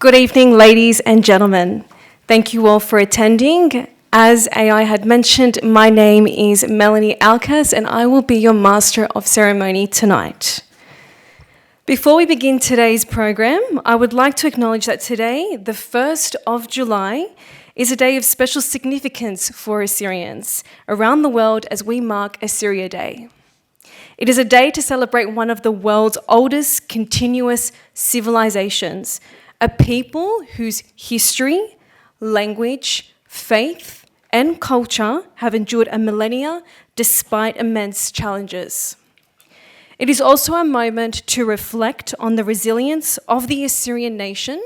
Good evening, ladies and gentlemen. Thank you all for attending. As AI had mentioned, my name is Melanie Alcas and I will be your Master of Ceremony tonight. Before we begin today's program, I would like to acknowledge that today, the 1st of July, is a day of special significance for Assyrians around the world as we mark Assyria Day. It is a day to celebrate one of the world's oldest continuous civilizations, a people whose history, language, faith, and culture have endured a millennia despite immense challenges. It is also a moment to reflect on the resilience of the Assyrian nation,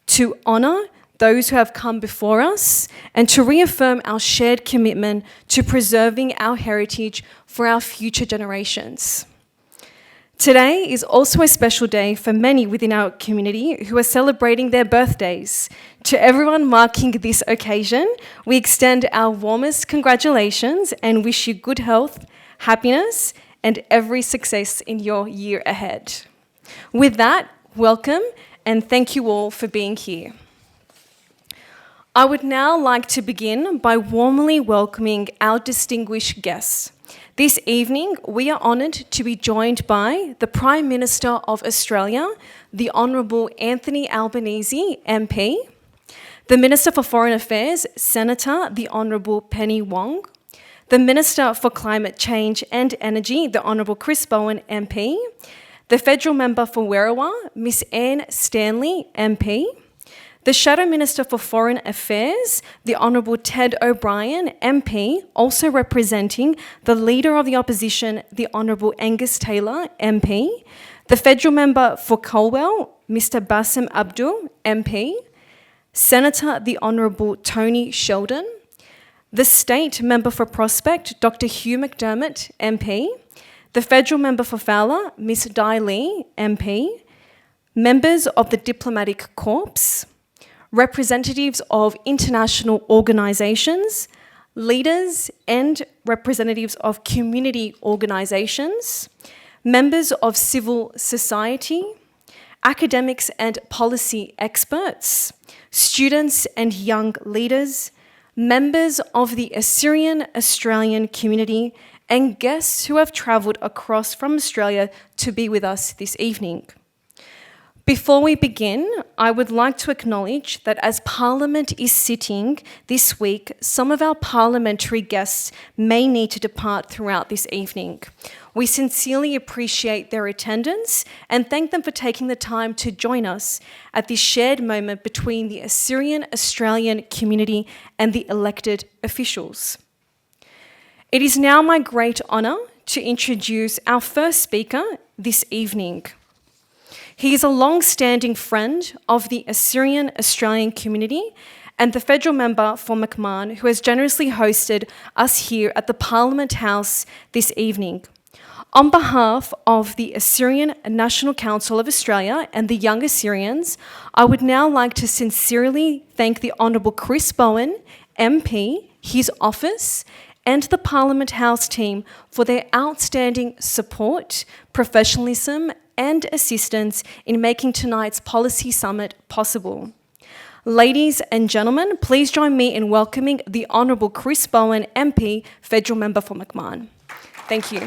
to honour those who have come before us, and to reaffirm our shared commitment to preserving our heritage for our future generations. Today is also a special day for many within our community who are celebrating their birthdays. To everyone marking this occasion, we extend our warmest congratulations and wish you good health, happiness, and every success in your year ahead. With that, welcome and thank you all for being here. I would now like to begin by warmly welcoming our distinguished guests. This evening, we are honoured to be joined by the Prime Minister of Australia, the Honourable Anthony Albanese, MP, the Minister for Foreign Affairs, Senator the Honourable Penny Wong, the Minister for Climate Change and Energy, the Honourable Chris Bowen, MP, the Federal Member for Werriwa, Miss Anne Stanley, MP, the Shadow Minister for Foreign Affairs, the Honourable Ted O'Brien, MP, also representing the Leader of the Opposition, the Honourable Angus Taylor, MP, the Federal Member for Colwell, Mr Bassem Abdul, MP, Senator the Honourable Tony Sheldon, the State Member for Prospect, Dr Hugh McDermott, MP, the Federal Member for Fowler, Miss Di Lee, MP, members of the Diplomatic Corps, representatives of international organisations, leaders and representatives of community organisations, members of civil society, academics and policy experts, students and young leaders, members of the Assyrian Australian community, and guests who have travelled across from Australia to be with us this evening. Before we begin, I would like to acknowledge that as Parliament is sitting this week, some of our parliamentary guests may need to depart throughout this evening. We sincerely appreciate their attendance and thank them for taking the time to join us at this shared moment between the Assyrian Australian community and the elected officials. It is now my great honour to introduce our first speaker this evening. He is a long-standing friend of the Assyrian Australian community and the Federal Member for McMahon, who has generously hosted us here at the Parliament House this evening. On behalf of the Assyrian National Council of Australia and the Young Assyrians, I would now like to sincerely thank the Honourable Chris Bowen, MP, his office, and the Parliament House team for their outstanding support, professionalism, and assistance in making tonight's policy summit possible. Ladies and gentlemen, please join me in welcoming the Honourable Chris Bowen, MP, Federal Member for McMahon. Thank you.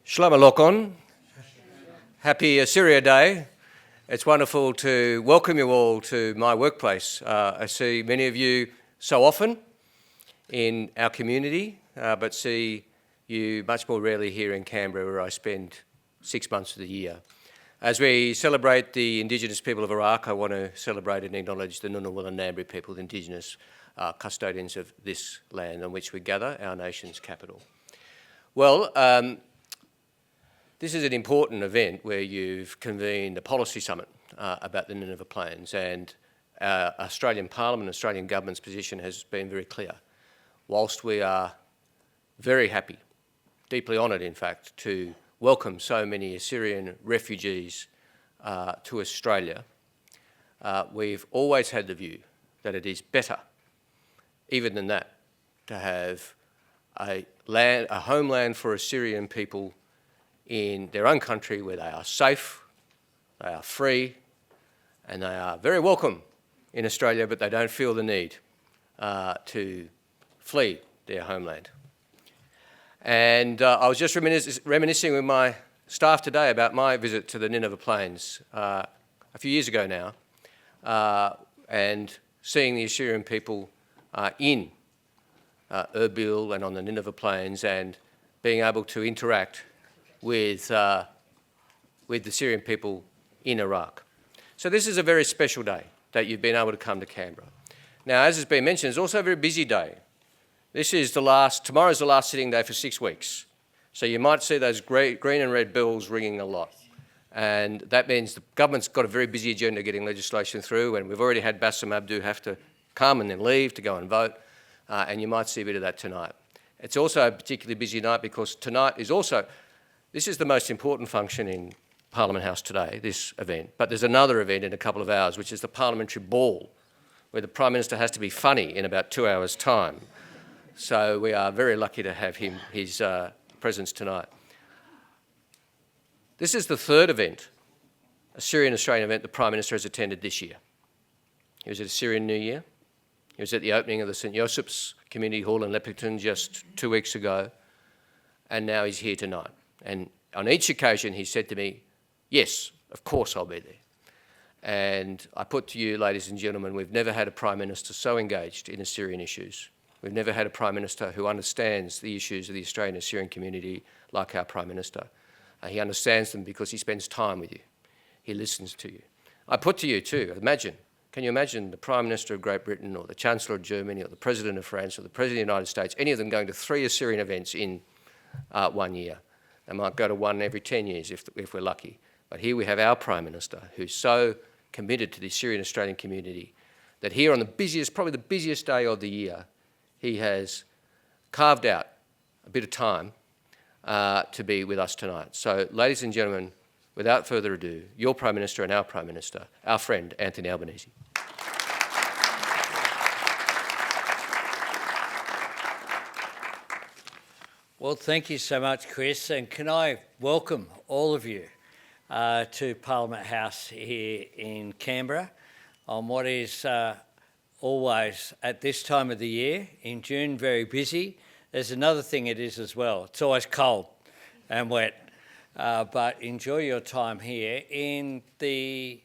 Shalom Alokum. Happy Assyria Day. It's wonderful to welcome you all to my workplace. I see many of you so often in our community, but see you much more rarely here in Canberra, where I spend 6 months of the year. As we celebrate the Indigenous people of Iraq, I want to celebrate and acknowledge the Ngunnawal and Ngambri people, the Indigenous custodians of this land on which we gather, our nation's capital. Well, this is an important event where you've convened a policy summit about the Nineveh Plans, and Australian Parliament, Australian Government's position has been very clear. Whilst we are very happy, deeply honoured in fact, to welcome so many Assyrian refugees to Australia, we've always had the view that it is better, even than that, to have a homeland for Assyrian people in their own country where they are safe, they are free, and they are very welcome in Australia, but they don't feel the need to flee their homeland. And I was just reminiscing with my staff today about my visit to the Nineveh Plains a few years ago now, and seeing the Assyrian people in Erbil and on the Nineveh Plains, and being able to interact with the Syrian people in Iraq. So this is a very special day that you've been able to come to Canberra. Now, as has been mentioned, it's also a very busy day. Tomorrow's the last sitting day for 6 weeks. So you might see those green and red bells ringing a lot. And that means the government's got a very busy agenda getting legislation through, and we've already had Bassem Abdu have to come and then leave to go and vote, and you might see a bit of that tonight. It's also a particularly busy night because tonight is also, this is the most important function in Parliament House today, this event, but there's another event in a couple of hours, which is the Parliamentary Ball, where the Prime Minister has to be funny in about 2 hours' time. So we are very lucky to have his presence tonight. This is the third event, a Syrian-Australian event, the Prime Minister has attended this year. He was at Assyrian New Year. He was at the opening of the St Joseph's Community Hall in Leppington just 2 weeks ago, and now he's here tonight. And on each occasion he said to me, yes, of course I'll be there. And I put to you, ladies and gentlemen, we've never had a Prime Minister so engaged in Assyrian issues. We've never had a Prime Minister who understands the issues of the Australian Assyrian community like our Prime Minister. He understands them because he spends time with you. He listens to you. I put to you too, can you imagine the Prime Minister of Great Britain or the Chancellor of Germany or the President of France or the President of the United States, any of them going to 3 Assyrian events in 1 year? They might go to one every 10 years if we're lucky. But here we have our Prime Minister who's so committed to the Assyrian Australian community that here on the busiest, probably the busiest day of the year, he has carved out a bit of time to be with us tonight. So, ladies and gentlemen, without further ado, your Prime Minister and our Prime Minister, our friend Anthony Albanese. Well, thank you so much, Chris, and can I welcome all of you to Parliament House here in Canberra on what is always, at this time of the year, in June, very busy. There's another thing it is as well. It's always cold and wet, but enjoy your time here in the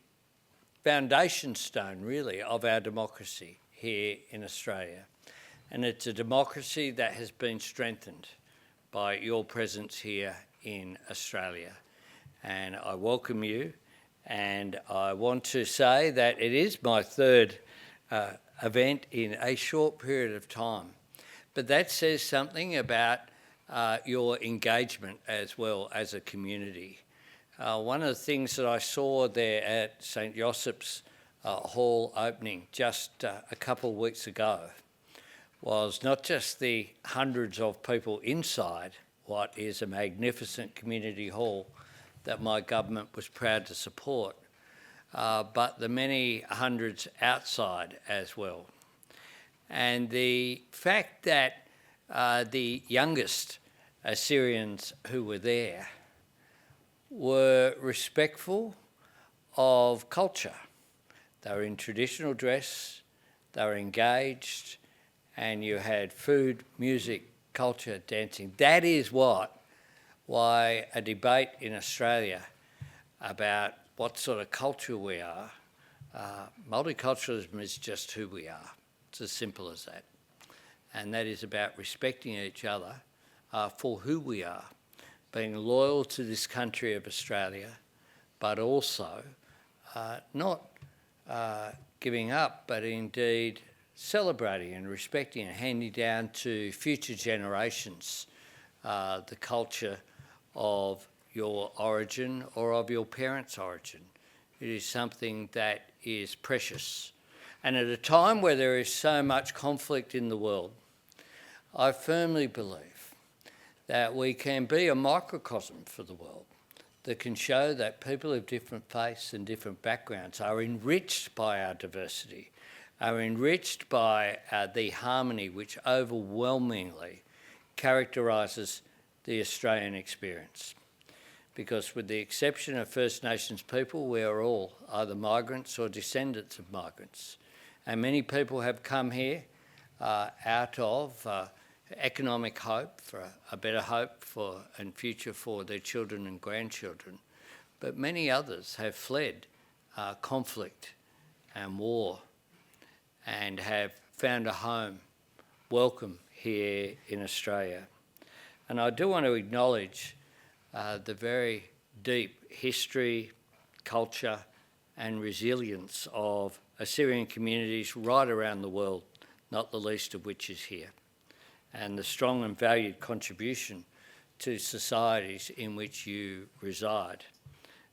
foundation stone, really, of our democracy here in Australia. And it's a democracy that has been strengthened by your presence here in Australia. And I welcome you, and I want to say that it is my third event in a short period of time. But that says something about your engagement as well as a community. One of the things that I saw there at St Joseph's Hall opening just a couple of weeks ago was not just the hundreds of people inside what is a magnificent community hall that my government was proud to support, but the many hundreds outside as well. And the fact that the youngest Assyrians who were there were respectful of culture. They were in traditional dress, they were engaged, and you had food, music, culture, dancing. That is why a debate in Australia about what sort of culture we are, multiculturalism is just who we are. It's as simple as that. And that is about respecting each other for who we are, being loyal to this country of Australia, but also not giving up, but indeed celebrating and respecting and handing down to future generations the culture of your origin or of your parents' origin. It is something that is precious. And at a time where there is so much conflict in the world, I firmly believe that we can be a microcosm for the world that can show that people of different faiths and different backgrounds are enriched by our diversity, are enriched by the harmony which overwhelmingly characterises the Australian experience. because with the exception of First Nations people, we are all either migrants or descendants of migrants. And many people have come here out of economic hope, for a better hope for and future for their children and grandchildren. But many others have fled conflict and war and have found a home, welcome here in Australia. And I do want to acknowledge the very deep history, culture and resilience of Assyrian communities right around the world, not the least of which is here, and the strong and valued contribution to societies in which you reside.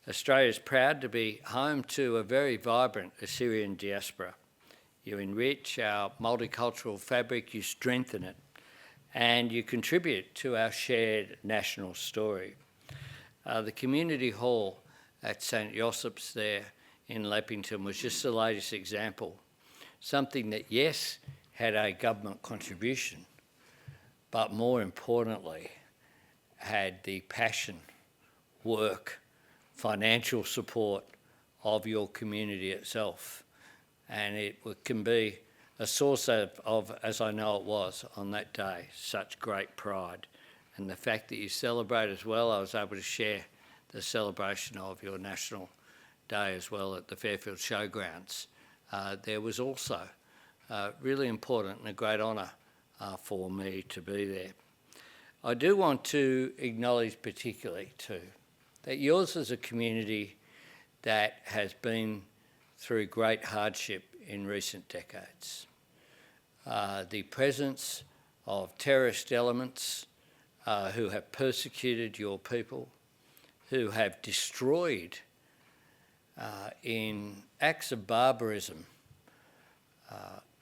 Australia is proud to be home to a very vibrant Assyrian diaspora. You enrich our multicultural fabric, you strengthen it, and you contribute to our shared national story. The community hall at St. Joseph's there in Leppington was just the latest example. Something that, yes, had a government contribution, but more importantly, had the passion, work, financial support of your community itself. And it can be a source of, as I know it was on that day, such great pride. And the fact that you celebrate as well, I was able to share the celebration of your National Day as well at the Fairfield Showgrounds. There was also really important and a great honour for me to be there. I do want to acknowledge particularly too that yours is a community that has been through great hardship in recent decades. The presence of terrorist elements who have persecuted your people, who have destroyed in acts of barbarism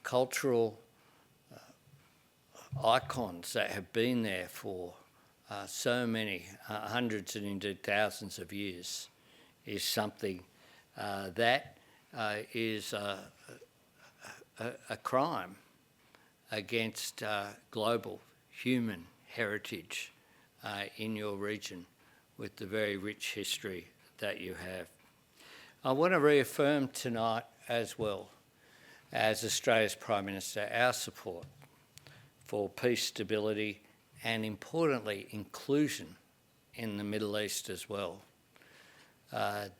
cultural icons that have been there for so many, hundreds and indeed thousands of years, is something that is a crime against global human heritage in your region with the very rich history that you have. I want to reaffirm tonight as well, as Australia's Prime Minister, our support for peace, stability and importantly inclusion in the Middle East as well.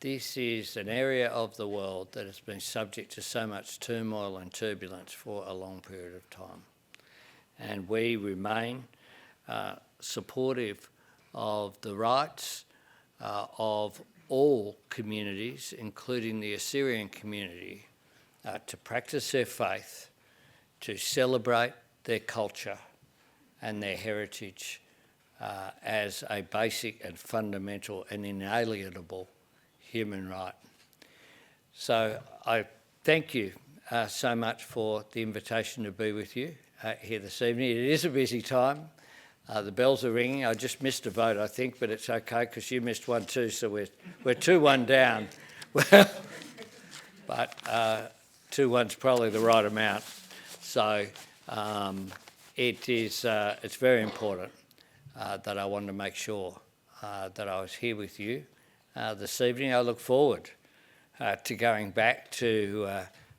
This is an area of the world that has been subject to so much turmoil and turbulence for a long period of time. And we remain supportive of the rights of all communities, including the Assyrian community, to practice their faith, to celebrate their culture and their heritage as a basic and fundamental and inalienable human right. So I thank you so much for the invitation to be with you here this evening. It is a busy time. The bells are ringing. I just missed a vote, I think, but it's okay because you missed one too, so we're 2-1 down. But 2-1's probably the right amount. So it's very important that I wanted to make sure that I was here with you this evening. I look forward to going back to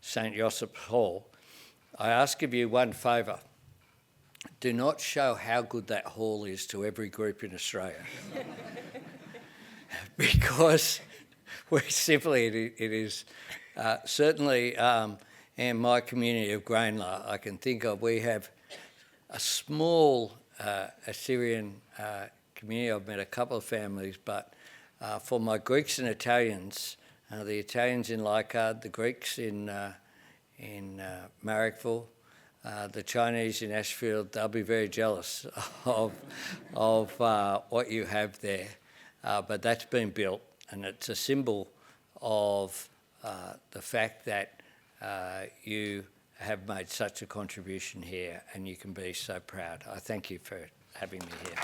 St. Joseph's Hall. I ask of you one favour. Do not show how good that hall is to every group in Australia. Because it is certainly in my community of Grainla, I can think of, we have a small Assyrian community. I've met a couple of families, but for my Greeks and Italians, the Italians in Leichhardt, the Greeks in Marrickville, the Chinese in Ashfield, they'll be very jealous of what you have there. But that's been built, and it's a symbol of the fact that you have made such a contribution here, and you can be so proud. I thank you for having me here.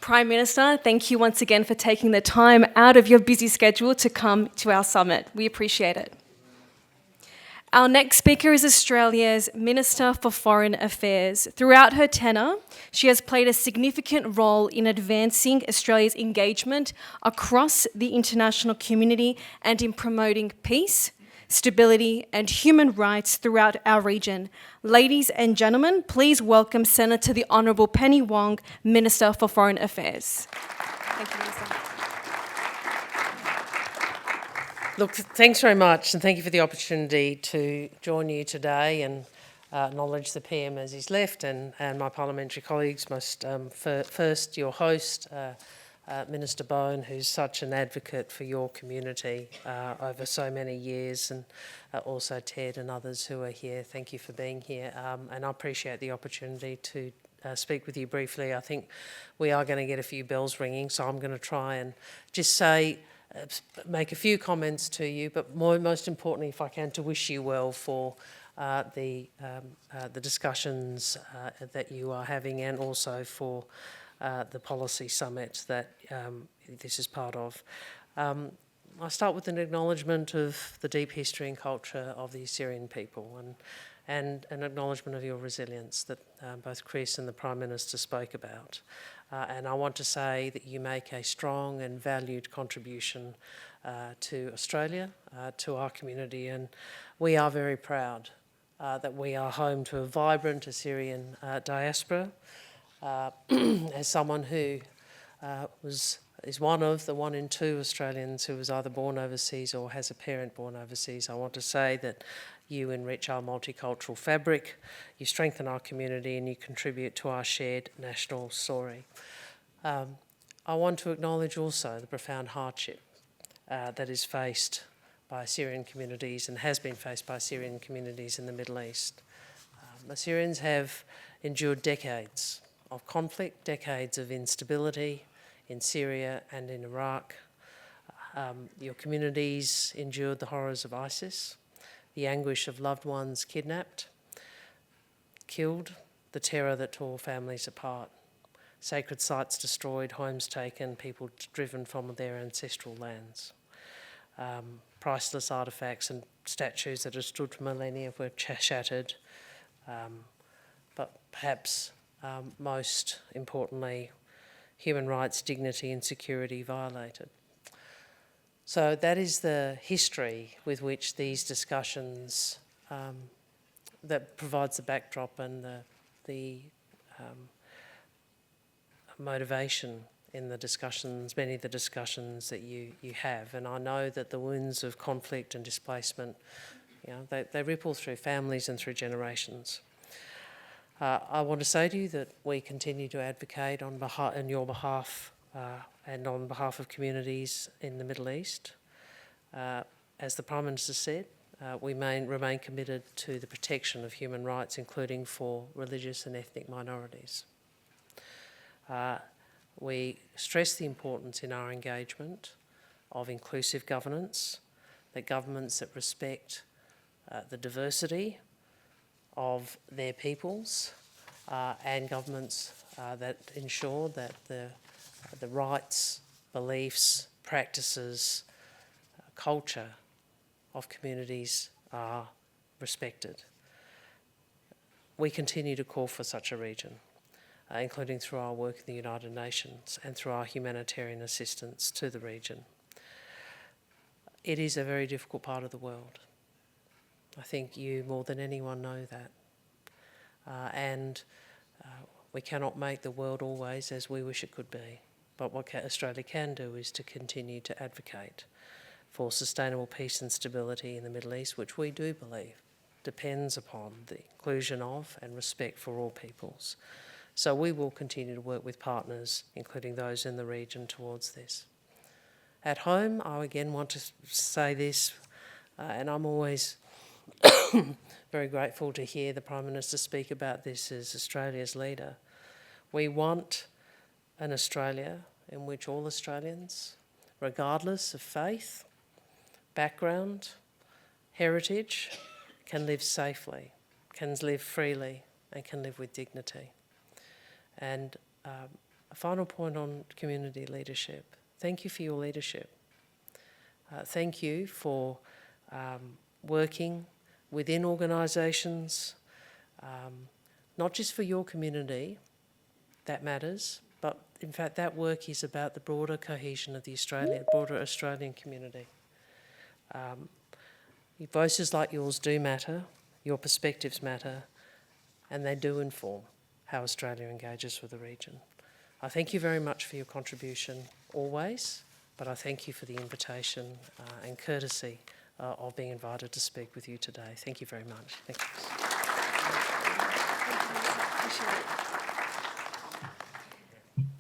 Prime Minister, thank you once again for taking the time out of your busy schedule to come to our summit. We appreciate it. Our next speaker is Australia's Minister for Foreign Affairs. Throughout her tenure, she has played a significant role in advancing Australia's engagement across the international community and in promoting peace, stability, and human rights throughout our region. Ladies and gentlemen, please welcome Senator the Honourable Penny Wong, Minister for Foreign Affairs. Thank you, Minister. Look, thanks very much, and thank you for the opportunity to join you today and acknowledge the PM as he's left, and my parliamentary colleagues. First, your host, Minister Bone, who's such an advocate for your community over so many years, and also Ted and others who are here. Thank you for being here, and I appreciate the opportunity to speak with you briefly. I think we are going to get a few bells ringing, so I'm going to try and just make a few comments to you, but most importantly, if I can, to wish you well for the discussions that you are having, and also for the policy summit that this is part of. I start with an acknowledgement of the deep history and culture of the Assyrian people, and an acknowledgement of your resilience that both Chris and the Prime Minister spoke about. And I want to say that you make a strong and valued contribution to Australia, to our community, and we are very proud that we are home to a vibrant Assyrian diaspora. As someone who is one of the 1 in 2 Australians who was either born overseas or has a parent born overseas, I want to say that you enrich our multicultural fabric, you strengthen our community, and you contribute to our shared national story. I want to acknowledge also the profound hardship that is faced by Assyrian communities and has been faced by Assyrian communities in the Middle East. Assyrians have endured decades of conflict, decades of instability in Syria and in Iraq. Your communities endured the horrors of ISIS, the anguish of loved ones kidnapped, killed, the terror that tore families apart, sacred sites destroyed, homes taken, people driven from their ancestral lands. Priceless artefacts and statues that have stood for millennia were shattered, but perhaps most importantly, human rights, dignity and security violated. So that is the history with which these discussions, that provides the backdrop and the motivation in the discussions, many of the discussions that you have. And I know that the wounds of conflict and displacement, they ripple through families and through generations. I want to say to you that we continue to advocate on your behalf and on behalf of communities in the Middle East. As the Prime Minister said, we remain committed to the protection of human rights, including for religious and ethnic minorities. We stress the importance in our engagement of inclusive governance, that governments that respect the diversity of their peoples, and governments that ensure that the rights, beliefs, practices, culture of communities are respected. We continue to call for such a region, including through our work in the United Nations and through our humanitarian assistance to the region. It is a very difficult part of the world. I think you more than anyone know that. And we cannot make the world always as we wish it could be. But what Australia can do is to continue to advocate for sustainable peace and stability in the Middle East, which we do believe depends upon the inclusion of and respect for all peoples. So we will continue to work with partners, including those in the region, towards this. At home, I again want to say this, and I'm always very grateful to hear the Prime Minister speak about this as Australia's leader. We want an Australia in which all Australians, regardless of faith, background, heritage, can live safely, can live freely, and can live with dignity. And a final point on community leadership. Thank you for your leadership. Thank you for working within organisations, not just for your community, that matters, but in fact that work is about the broader cohesion of the broader Australian community. Voices like yours do matter, your perspectives matter, and they do inform how Australia engages with the region. I thank you very much for your contribution always, but I thank you for the invitation and courtesy of being invited to speak with you today. Thank you very much. Thank you.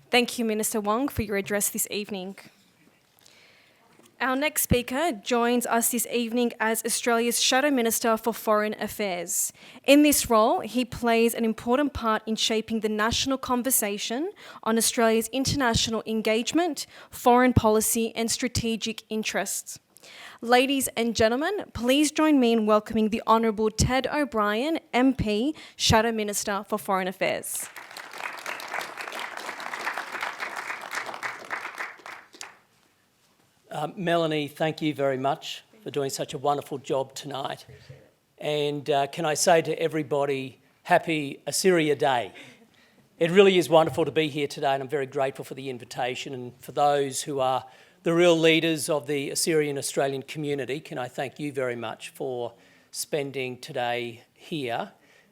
Thank you, Minister Wong, for your address this evening. Our next speaker joins us this evening as Australia's Shadow Minister for Foreign Affairs. In this role, he plays an important part in shaping the national conversation on Australia's international engagement, foreign policy and strategic interests. Ladies and gentlemen, please join me in welcoming the Honourable Ted O'Brien, MP, Shadow Minister for Foreign Affairs. Melanie, thank you very much for doing such a wonderful job tonight. And can I say to everybody, happy Assyria Day. It really is wonderful to be here today, and I'm very grateful for the invitation. And for those who are the real leaders of the Assyrian Australian community, can I thank you very much for spending today here.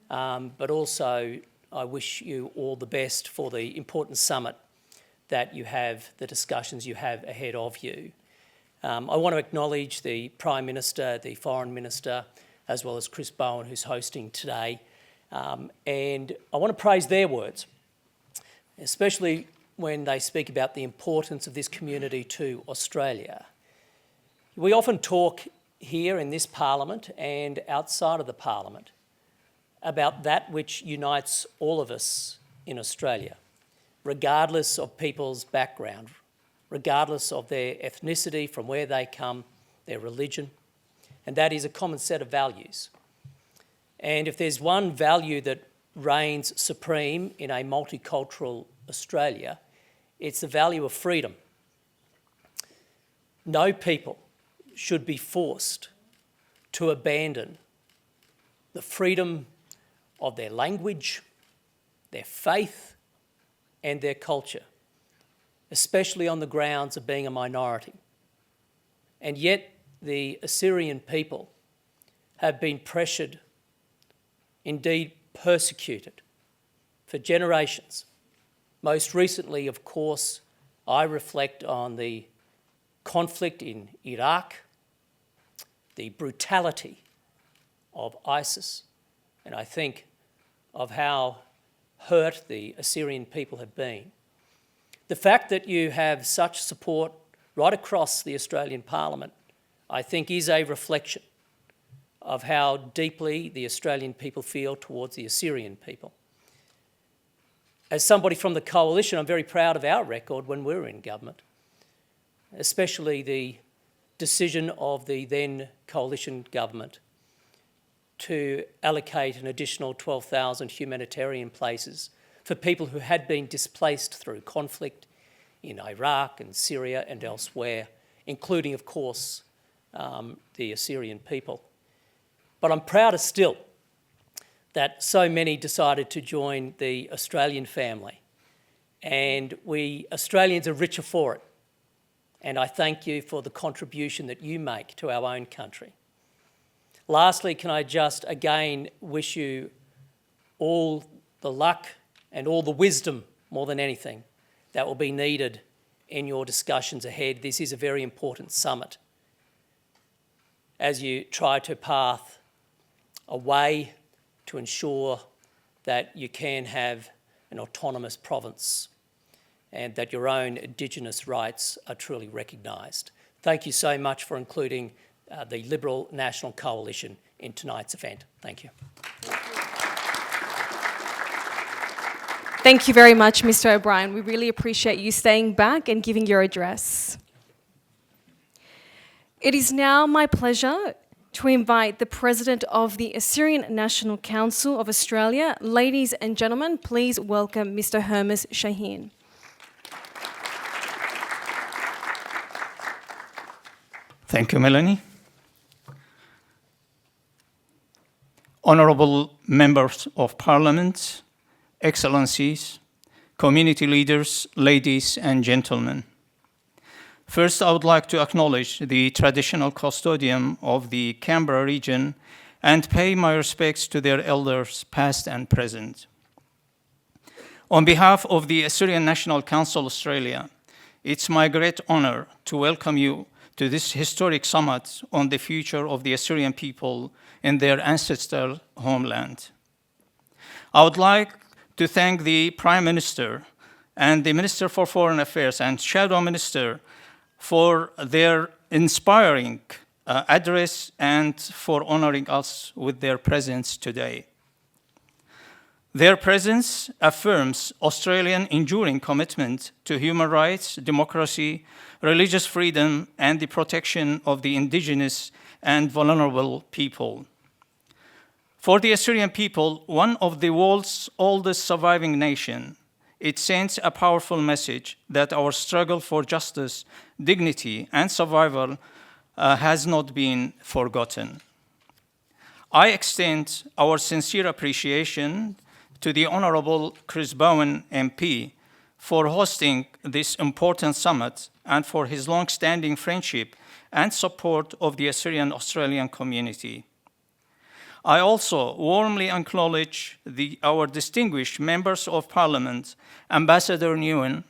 But also, I wish you all the best for the important summit that you have, the discussions you have ahead of you. I want to acknowledge the Prime Minister, the Foreign Minister, as well as Chris Bowen, who's hosting today. And I want to praise their words, especially when they speak about the importance of this community to Australia. We often talk here in this Parliament and outside of the Parliament about that which unites all of us in Australia, regardless of people's background, regardless of their ethnicity, from where they come, their religion, and that is a common set of values. And if there's one value that reigns supreme in a multicultural Australia, it's the value of freedom. No people should be forced to abandon the freedom of their language, their faith, and their culture, especially on the grounds of being a minority. And yet the Assyrian people have been pressured, indeed persecuted, for generations. Most recently, of course, I reflect on the conflict in Iraq, the brutality of ISIS, and I think of how hurt the Assyrian people have been. The fact that you have such support right across the Australian Parliament, I think, is a reflection of how deeply the Australian people feel towards the Assyrian people. As somebody from the coalition, I'm very proud of our record when we were in government, especially the decision of the then coalition government to allocate an additional 12,000 humanitarian places for people who had been displaced through conflict in Iraq and Syria and elsewhere, including, of course, the Assyrian people. But I'm prouder still that so many decided to join the Australian family, and we Australians are richer for it. And I thank you for the contribution that you make to our own country. Lastly, can I just again wish you all the luck and all the wisdom, more than anything, that will be needed in your discussions ahead. This is a very important summit as you try to path a way to ensure that you can have an autonomous province and that your own Indigenous rights are truly recognised. Thank you so much for including the Liberal National Coalition in tonight's event. Thank you. Thank you very much, Mr. O'Brien. We really appreciate you staying back and giving your address. It is now my pleasure to invite the President of the Assyrian National Council of Australia. Ladies and gentlemen, please welcome Mr. Hermes Shaheen. Thank you, Melanie. honorable members of parliament, excellencies, community leaders, ladies and gentlemen. First, I would like to acknowledge the traditional custodian of the Canberra region and pay my respects to their elders, past and present. On behalf of the Assyrian National Council Australia, it's my great honor to welcome you to this historic summit on the future of the Assyrian people in their ancestral homeland. I would like to thank the Prime Minister and the Minister for Foreign Affairs and Shadow Minister for their inspiring address and for honoring us with their presence today. Their presence affirms Australian enduring commitment to human rights, democracy, religious freedom, and the protection of the indigenous and vulnerable people. For the Assyrian people, one of the world's oldest surviving nations, it sends a powerful message that our struggle for justice, dignity, and survival has not been forgotten. I extend our sincere appreciation to the Honourable Chris Bowen MP for hosting this important summit and for his long-standing friendship and support of the Assyrian Australian community. I also warmly acknowledge our distinguished members of parliament, Ambassador Nguyen,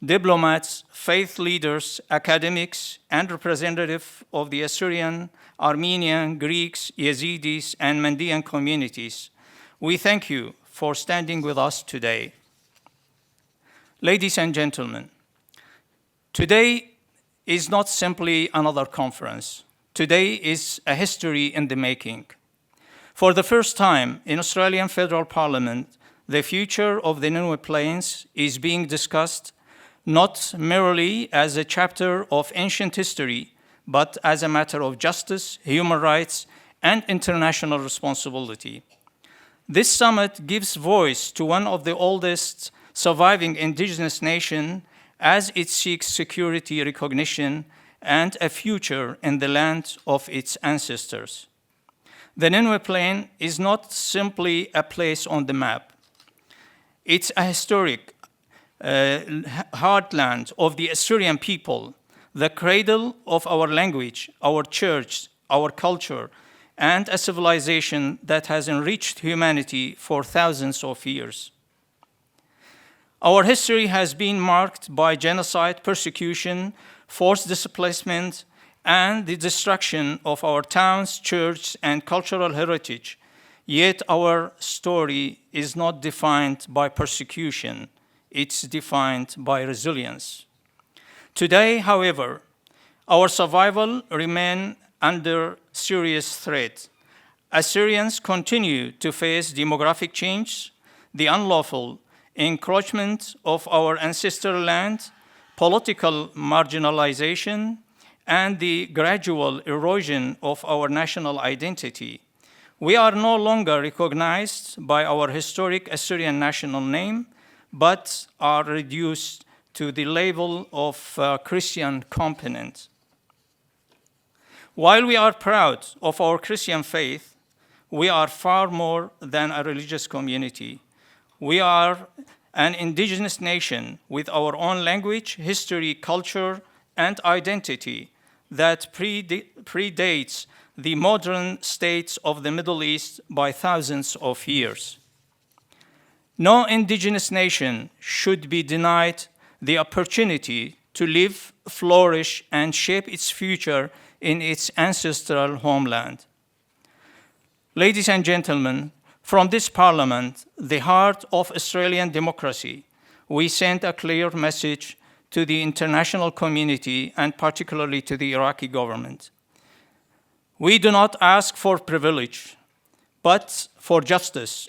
diplomats, faith leaders, academics, and representatives of the Assyrian, Armenian, Greeks, Yazidis, and Mandaean communities. We thank you for standing with us today. Ladies and gentlemen, today is not simply another conference. Today is a history in the making. For the first time in Australian Federal Parliament, the future of the Nineveh Plains is being discussed not merely as a chapter of ancient history, but as a matter of justice, human rights, and international responsibility. This summit gives voice to one of the oldest surviving indigenous nations as it seeks security, recognition, and a future in the land of its ancestors. The Nineveh Plain is not simply a place on the map. It's a historic heartland of the Assyrian people, the cradle of our language, our church, our culture, and a civilization that has enriched humanity for thousands of years. Our history has been marked by genocide, persecution, forced displacement, and the destruction of our towns, churches, and cultural heritage. Yet our story is not defined by persecution, it's defined by resilience. Today, however, our survival remains under serious threat. Assyrians continue to face demographic change, the unlawful encroachment of our ancestral land, political marginalization, and the gradual erosion of our national identity. We are no longer recognized by our historic Assyrian national name, but are reduced to the label of Christian component. While we are proud of our Christian faith, we are far more than a religious community. We are an indigenous nation with our own language, history, culture, and identity that predates the modern states of the Middle East by thousands of years. No indigenous nation should be denied the opportunity to live, flourish, and shape its future in its ancestral homeland. Ladies and gentlemen, from this Parliament, the heart of Australian democracy, we send a clear message to the international community and particularly to the Iraqi government. We do not ask for privilege, but for justice.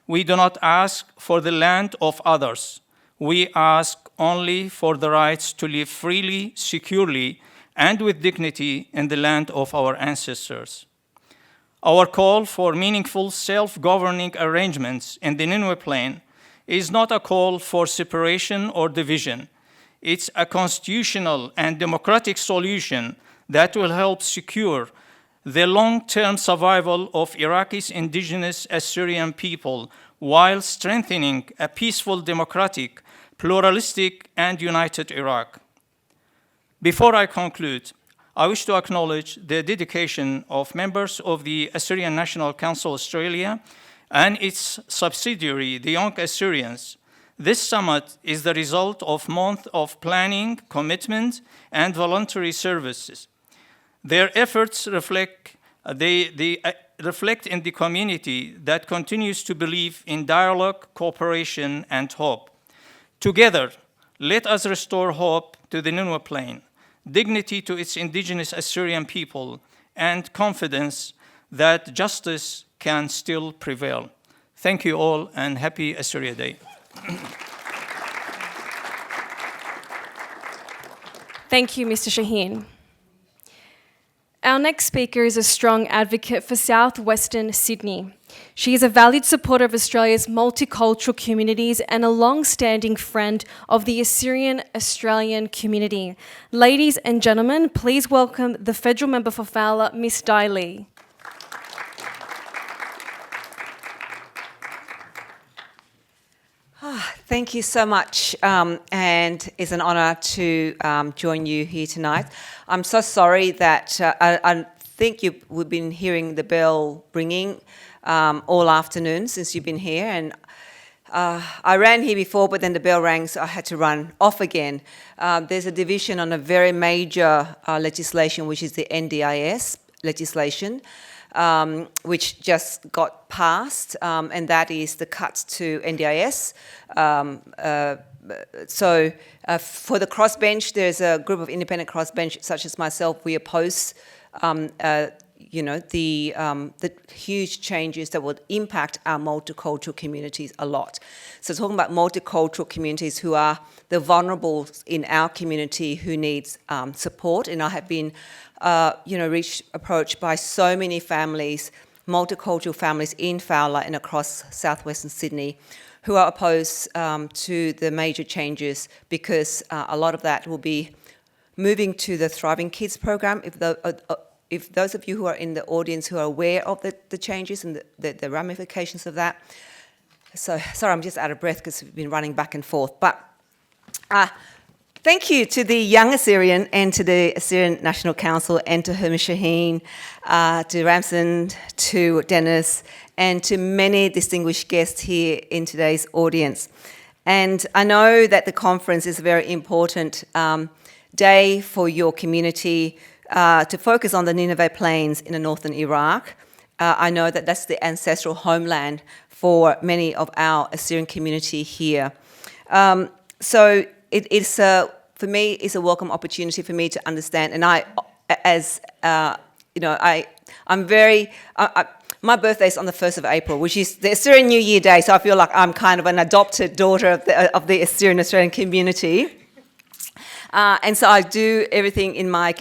We do not ask for the land of others. We ask only for the rights to live freely, securely, and with dignity in the land of our ancestors. Our call for meaningful self-governing arrangements in the Nineveh Plain is not a call for separation or division. It's a constitutional and democratic solution that will help secure the long-term survival of Iraqi's indigenous Assyrian people while strengthening a peaceful, democratic, pluralistic, and united Iraq. Before I conclude, I wish to acknowledge the dedication of members of the Assyrian National Council Australia and its subsidiary, the Young Assyrians. This summit is the result of months of planning, commitment, and voluntary services. Their efforts reflect in the community that continues to believe in dialogue, cooperation, and hope. Together, let us restore hope to the Nineveh Plain, dignity to its indigenous Assyrian people, and confidence that justice can still prevail. Thank you all, and happy Assyria Day. Thank you, Mr. Shaheen. Our next speaker is a strong advocate for southwestern Sydney. She is a valued supporter of Australia's multicultural communities and a long-standing friend of the Assyrian Australian community. Ladies and gentlemen, please welcome the Federal Member for Fowler, Miss Dai Lee. Thank you so much, and it's an honour to join you here tonight. I'm so sorry that I think we've been hearing the bell ringing all afternoon since you've been here, and I ran here before, but then the bell rang, so I had to run off again. There's a division on a very major legislation, which is the NDIS legislation, which just got passed, and that is the cuts to NDIS. So for the crossbench, there's a group of independent crossbench such as myself. We oppose, the huge changes that would impact our multicultural communities a lot. So talking about multicultural communities who are the vulnerable in our community who needs support, and I have been approached by so many families, multicultural families in Fowler and across southwestern Sydney, who are opposed to the major changes because a lot of that will be moving to the Thriving Kids program. If those of you who are in the audience who are aware of the changes and the ramifications of that, so sorry, I'm just out of breath because we've been running back and forth, but thank you to the Young Assyrian and to the Assyrian National Council and to Hermes Shaheen, to Ramson, to Dennis, and to many distinguished guests here in today's audience. And I know that the conference is a very important day for your community to focus on the Nineveh Plains in the northern Iraq. I know that that's the ancestral homeland for many of our Assyrian community here. So it's for me, it's a welcome opportunity for me to understand. And my birthday is on the 1st of April, which is the Assyrian New Year Day. So I feel like I'm kind of an adopted daughter of the Assyrian Australian community. And so I do everything in my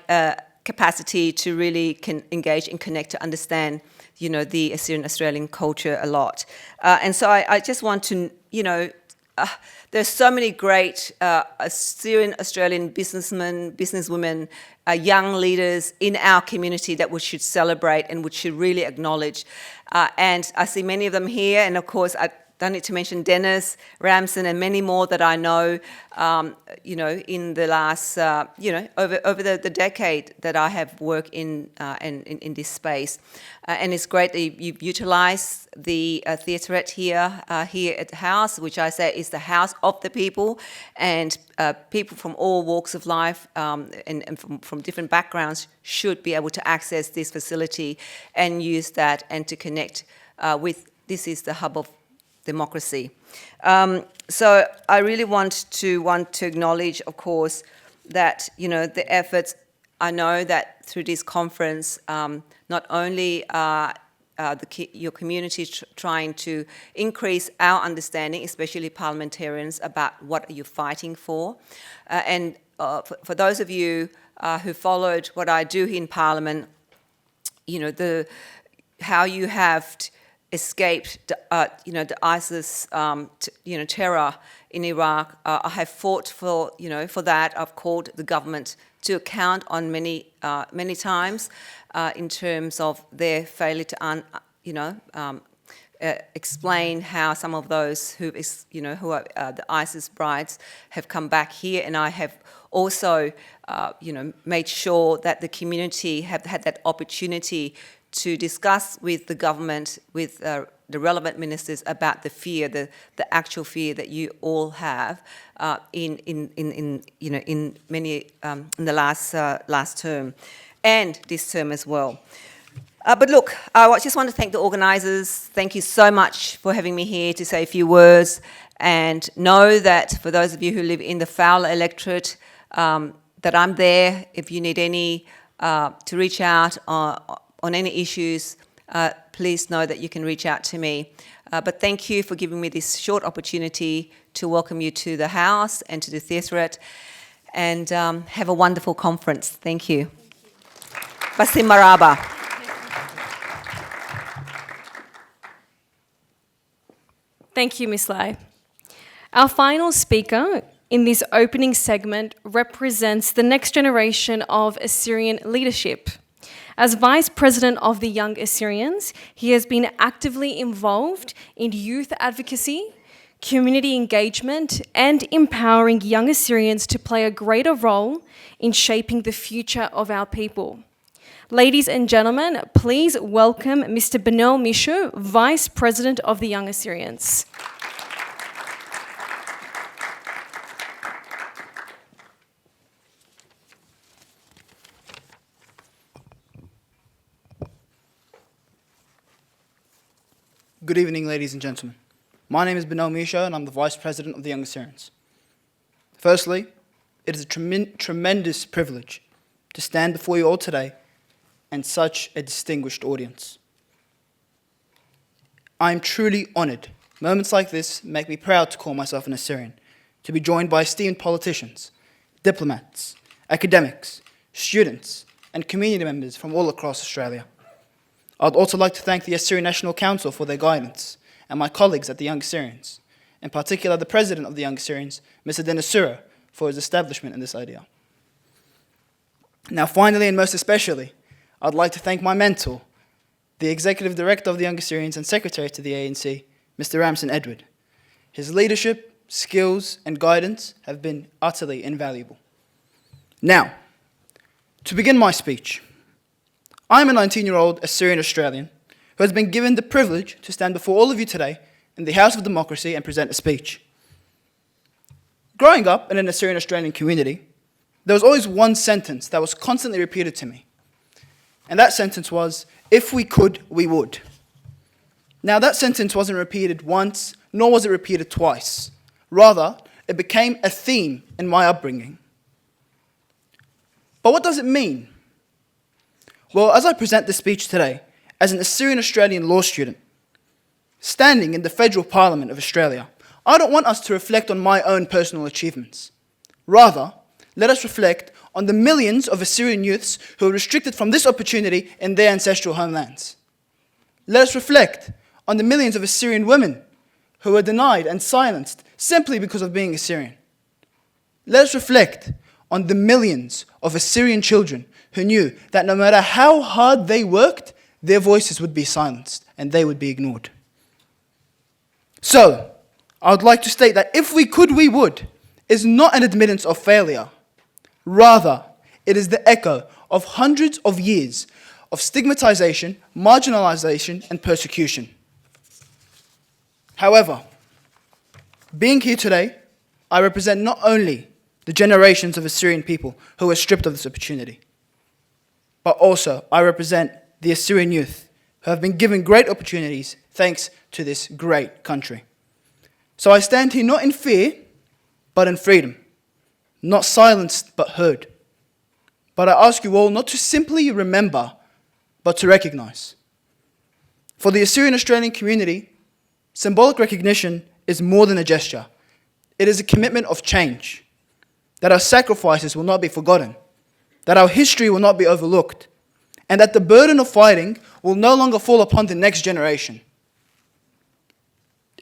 capacity to really engage and connect to understand, the Assyrian Australian culture a lot. And so I just want to, there's so many great Assyrian Australian businessmen, businesswomen, young leaders in our community that we should celebrate and we should really acknowledge. And I see many of them here, and of course I don't need to mention Dennis, Ramson, and many more that I know, in the last, over the decade that I have worked in this space. And it's great that you've utilised the theaterette here at the house, which I say is the house of the people, and people from all walks of life and from different backgrounds should be able to access this facility and use that and to connect with. This is the hub of democracy. So I really want to acknowledge, of course, that the efforts. I know that through this conference, not only are your community trying to increase our understanding, especially parliamentarians, about what are you fighting for, and for those of you who followed what I do in Parliament, how you have escaped, the ISIS, terror in Iraq. I have fought for that. I've called the government to account on many times in terms of their failure to, explain how some of those who are the ISIS brides have come back here, and I have also, made sure that the community have had that opportunity to discuss with the government, with the relevant ministers about the fear, the actual fear that you all have in the last term, and this term as well. But look, I just want to thank the organisers. Thank you so much for having me here to say a few words, and know that for those of you who live in the Fowler electorate, that I'm there if you need any to reach out on any issues. Please know that you can reach out to me. But thank you for giving me this short opportunity to welcome you to the House and to the Theatre, and have a wonderful conference. Thank you. Basim Maraba. Thank you, Ms. Lai. Our final speaker in this opening segment represents the next generation of Assyrian leadership. As Vice President of the Young Assyrians, he has been actively involved in youth advocacy, community engagement, and empowering young Assyrians to play a greater role in shaping the future of our people. Ladies and gentlemen, please welcome Mr. Benel Mishu, Vice President of the Young Assyrians. Good evening, ladies and gentlemen. My name is Benel Mishu, and I'm the Vice President of the Young Assyrians. Firstly, it is a tremendous privilege to stand before you all today and such a distinguished audience. I am truly honoured. Moments like this make me proud to call myself an Assyrian, to be joined by esteemed politicians, diplomats, academics, students, and community members from all across Australia. I'd also like to thank the Assyrian National Council for their guidance, and my colleagues at the Young Assyrians, in particular the President of the Young Assyrians, Mr. Denisura, for his establishment in this idea. Now finally, and most especially, I'd like to thank my mentor, the Executive Director of the Young Assyrians and Secretary to the ANC, Mr. Ramson Edward. His leadership, skills, and guidance have been utterly invaluable. Now, to begin my speech, I'm a 19-year-old Assyrian Australian who has been given the privilege to stand before all of you today in the House of Democracy and present a speech. Growing up in an Assyrian Australian community, there was always one sentence that was constantly repeated to me. And that sentence was, if we could, we would. Now that sentence wasn't repeated once, nor was it repeated twice. Rather, it became a theme in my upbringing. But what does it mean? Well, as I present this speech today, as an Assyrian Australian law student, standing in the Federal Parliament of Australia, I don't want us to reflect on my own personal achievements. Rather, let us reflect on the millions of Assyrian youths who are restricted from this opportunity in their ancestral homelands. Let us reflect on the millions of Assyrian women who are denied and silenced simply because of being Assyrian. Let us reflect on the millions of Assyrian children who knew that no matter how hard they worked, their voices would be silenced and they would be ignored. So, I would like to state that if we could, we would is not an admittance of failure. Rather, it is the echo of hundreds of years of stigmatization, marginalization, and persecution. However, being here today, I represent not only the generations of Assyrian people who were stripped of this opportunity, but also I represent the Assyrian youth who have been given great opportunities thanks to this great country. So I stand here not in fear, but in freedom, not silenced, but heard. But I ask you all not to simply remember, but to recognize. For the Assyrian Australian community, symbolic recognition is more than a gesture. It is a commitment of change, that our sacrifices will not be forgotten, that our history will not be overlooked, and that the burden of fighting will no longer fall upon the next generation.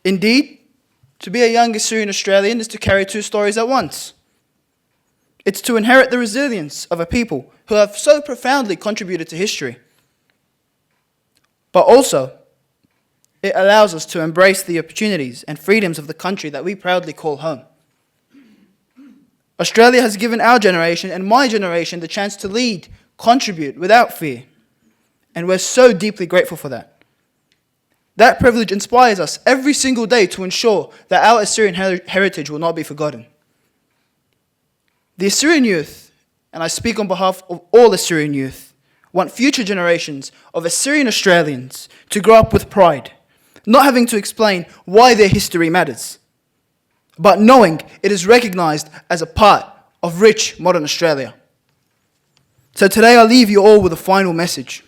Indeed, to be a young Assyrian Australian is to carry two stories at once. It's to inherit the resilience of a people who have so profoundly contributed to history. But also, it allows us to embrace the opportunities and freedoms of the country that we proudly call home. Australia has given our generation and my generation the chance to lead, contribute without fear. And we're so deeply grateful for that. That privilege inspires us every single day to ensure that our Assyrian heritage will not be forgotten. The Assyrian youth, and I speak on behalf of all Assyrian youth, want future generations of Assyrian Australians to grow up with pride, not having to explain why their history matters, but knowing it is recognized as a part of rich modern Australia. So today I leave you all with a final message.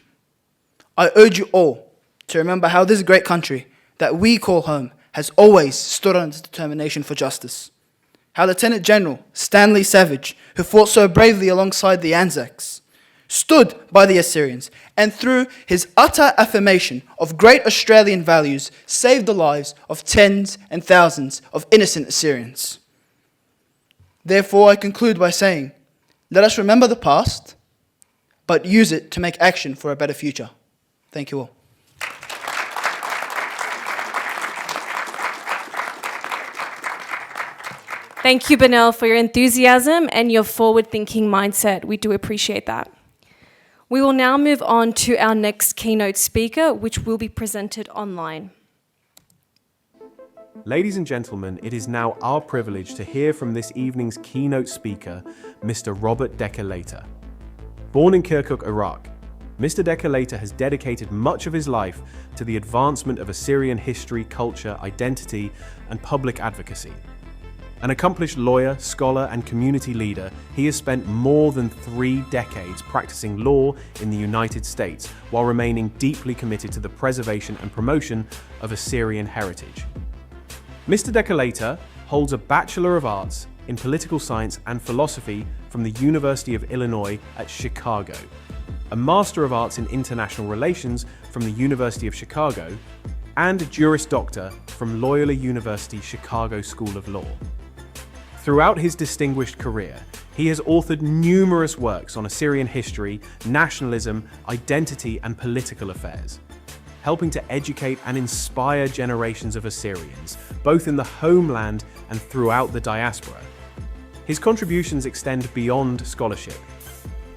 I urge you all to remember how this great country that we call home has always stood on its determination for justice. How Lieutenant General Stanley Savage, who fought so bravely alongside the Anzacs, stood by the Assyrians, and through his utter affirmation of great Australian values, saved the lives of tens and thousands of innocent Assyrians. Therefore, I conclude by saying, let us remember the past, but use it to make action for a better future. Thank you all. Thank you, Benel, for your enthusiasm and your forward-thinking mindset. We do appreciate that. We will now move on to our next keynote speaker, which will be presented online. Ladies and gentlemen, it is now our privilege to hear from this evening's keynote speaker, Mr. Robert Decker-Later. Born in Kirkuk, Iraq, Mr. Decker-Later has dedicated much of his life to the advancement of Assyrian history, culture, identity, and public advocacy. An accomplished lawyer, scholar, and community leader, he has spent more than 3 decades practicing law in the United States while remaining deeply committed to the preservation and promotion of Assyrian heritage. Mr. Decker-Later holds a Bachelor of Arts in Political Science and Philosophy from the University of Illinois at Chicago, a Master of Arts in International Relations from the University of Chicago, and a Juris Doctor from Loyola University Chicago School of Law. Throughout his distinguished career, he has authored numerous works on Assyrian history, nationalism, identity, and political affairs, helping to educate and inspire generations of Assyrians, both in the homeland and throughout the diaspora. His contributions extend beyond scholarship.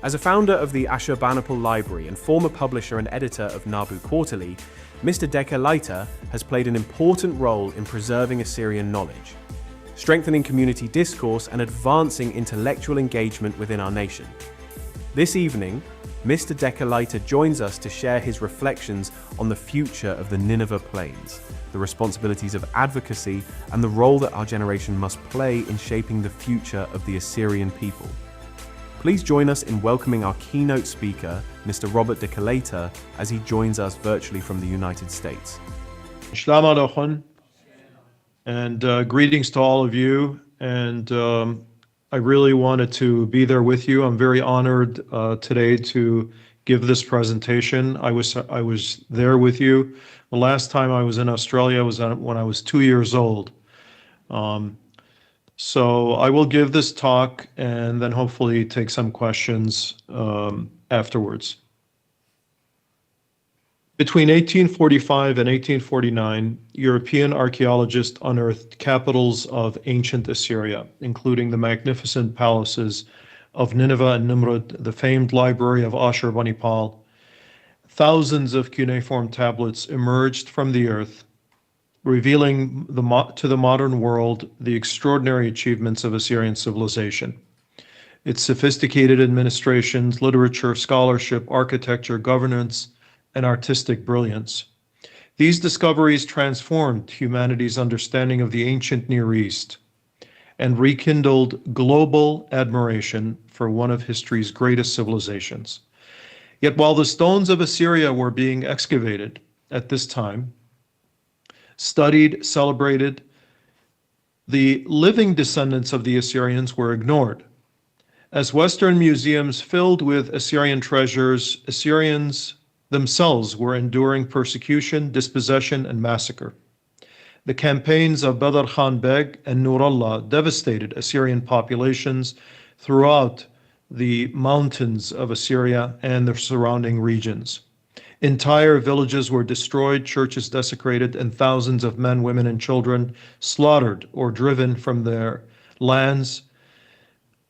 As a founder of the Ashurbanipal Library and former publisher and editor of Nabu Quarterly, Mr. Decker-Later has played an important role in preserving Assyrian knowledge, strengthening community discourse, and advancing intellectual engagement within our nation. This evening, Mr. Decker-Later joins us to share his reflections on the future of the Nineveh Plains, the responsibilities of advocacy, and the role that our generation must play in shaping the future of the Assyrian people. Please join us in welcoming our keynote speaker, Mr. Robert Decker-Later, as he joins us virtually from the United States. Shalom Aleichem, and greetings to all of you. And I really wanted to be there with you. I'm very honored today to give this presentation. I was there with you. The last time I was in Australia was when I was 2 years old. So I will give this talk and then hopefully take some questions afterwards. Between 1845 and 1849, European archaeologists unearthed capitals of ancient Assyria, including the magnificent palaces of Nineveh and Nimrud, the famed library of Ashurbanipal. Thousands of cuneiform tablets emerged from the earth, revealing to the modern world the extraordinary achievements of Assyrian civilization. Its sophisticated administrations, literature, scholarship, architecture, governance, and artistic brilliance. These discoveries transformed humanity's understanding of the ancient Near East and rekindled global admiration for one of history's greatest civilizations. Yet while the stones of Assyria were being excavated at this time, studied, celebrated, the living descendants of the Assyrians were ignored. As Western museums filled with Assyrian treasures, Assyrians themselves were enduring persecution, dispossession, and massacre. The campaigns of Badr Khan Beg and Nurullah devastated Assyrian populations throughout the mountains of Assyria and the surrounding regions. Entire villages were destroyed, churches desecrated, and thousands of men, women, and children slaughtered or driven from their lands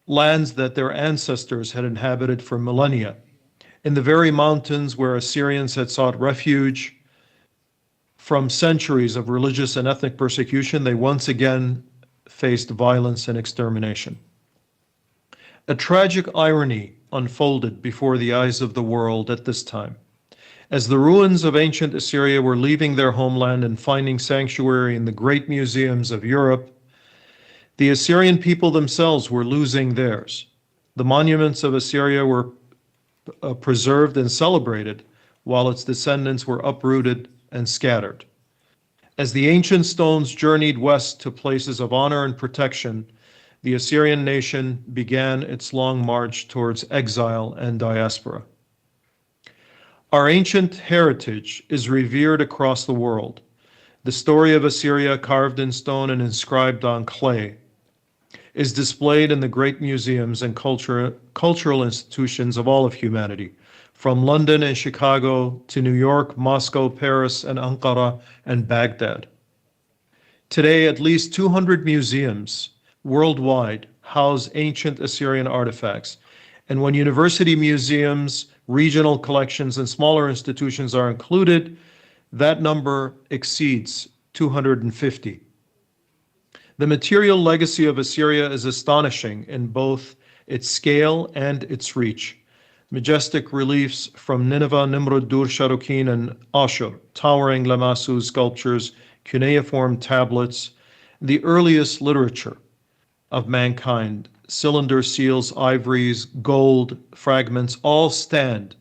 that their ancestors had inhabited for millennia. In the very mountains where Assyrians had sought refuge from centuries of religious and ethnic persecution, they once again faced violence and extermination. A tragic irony unfolded before the eyes of the world at this time. As the ruins of ancient Assyria were leaving their homeland and finding sanctuary in the great museums of Europe, the Assyrian people themselves were losing theirs. The monuments of Assyria were preserved and celebrated, while its descendants were uprooted and scattered. As the ancient stones journeyed west to places of honor and protection, the Assyrian nation began its long march towards exile and diaspora. Our ancient heritage is revered across the world. The story of Assyria, carved in stone and inscribed on clay, is displayed in the great museums and cultural institutions of all of humanity, from London and Chicago to New York, Moscow, Paris, and Ankara and Baghdad. Today, at least 200 museums worldwide house ancient Assyrian artifacts, and when university museums, regional collections, and smaller institutions are included, that number exceeds 250. The material legacy of Assyria is astonishing in both its scale and its reach. Majestic reliefs from Nineveh, Nimrud, Dur, Sharukin, and Ashur, towering Lamassu sculptures, cuneiform tablets, the earliest literature of mankind, cylinder seals, ivories, gold, fragments, all stand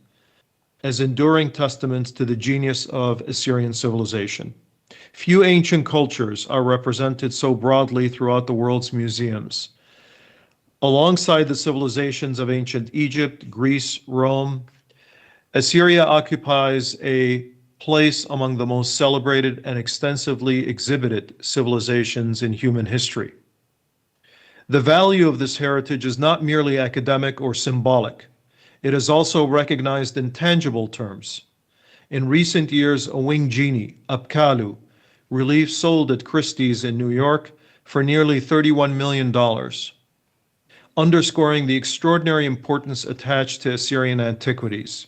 as enduring testaments to the genius of Assyrian civilization. Few ancient cultures are represented so broadly throughout the world's museums. Alongside the civilizations of ancient Egypt, Greece, Rome, Assyria occupies a place among the most celebrated and extensively exhibited civilizations in human history. The value of this heritage is not merely academic or symbolic. It is also recognized in tangible terms. In recent years, a winged genie, Apkallu, relief sold at Christie's in New York for nearly $31 million, underscoring the extraordinary importance attached to Assyrian antiquities.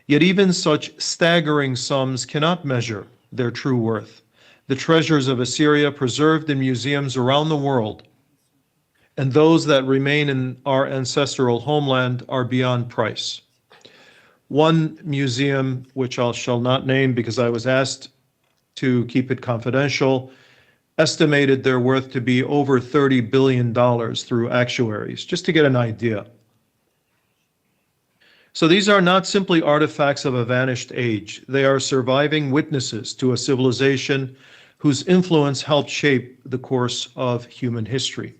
Yet even such staggering sums cannot measure their true worth. The treasures of Assyria preserved in museums around the world and those that remain in our ancestral homeland are beyond price. One museum, which I shall not name because I was asked to keep it confidential, estimated their worth to be over $30 billion through actuaries, just to get an idea. So these are not simply artifacts of a vanished age. They are surviving witnesses to a civilization whose influence helped shape the course of human history.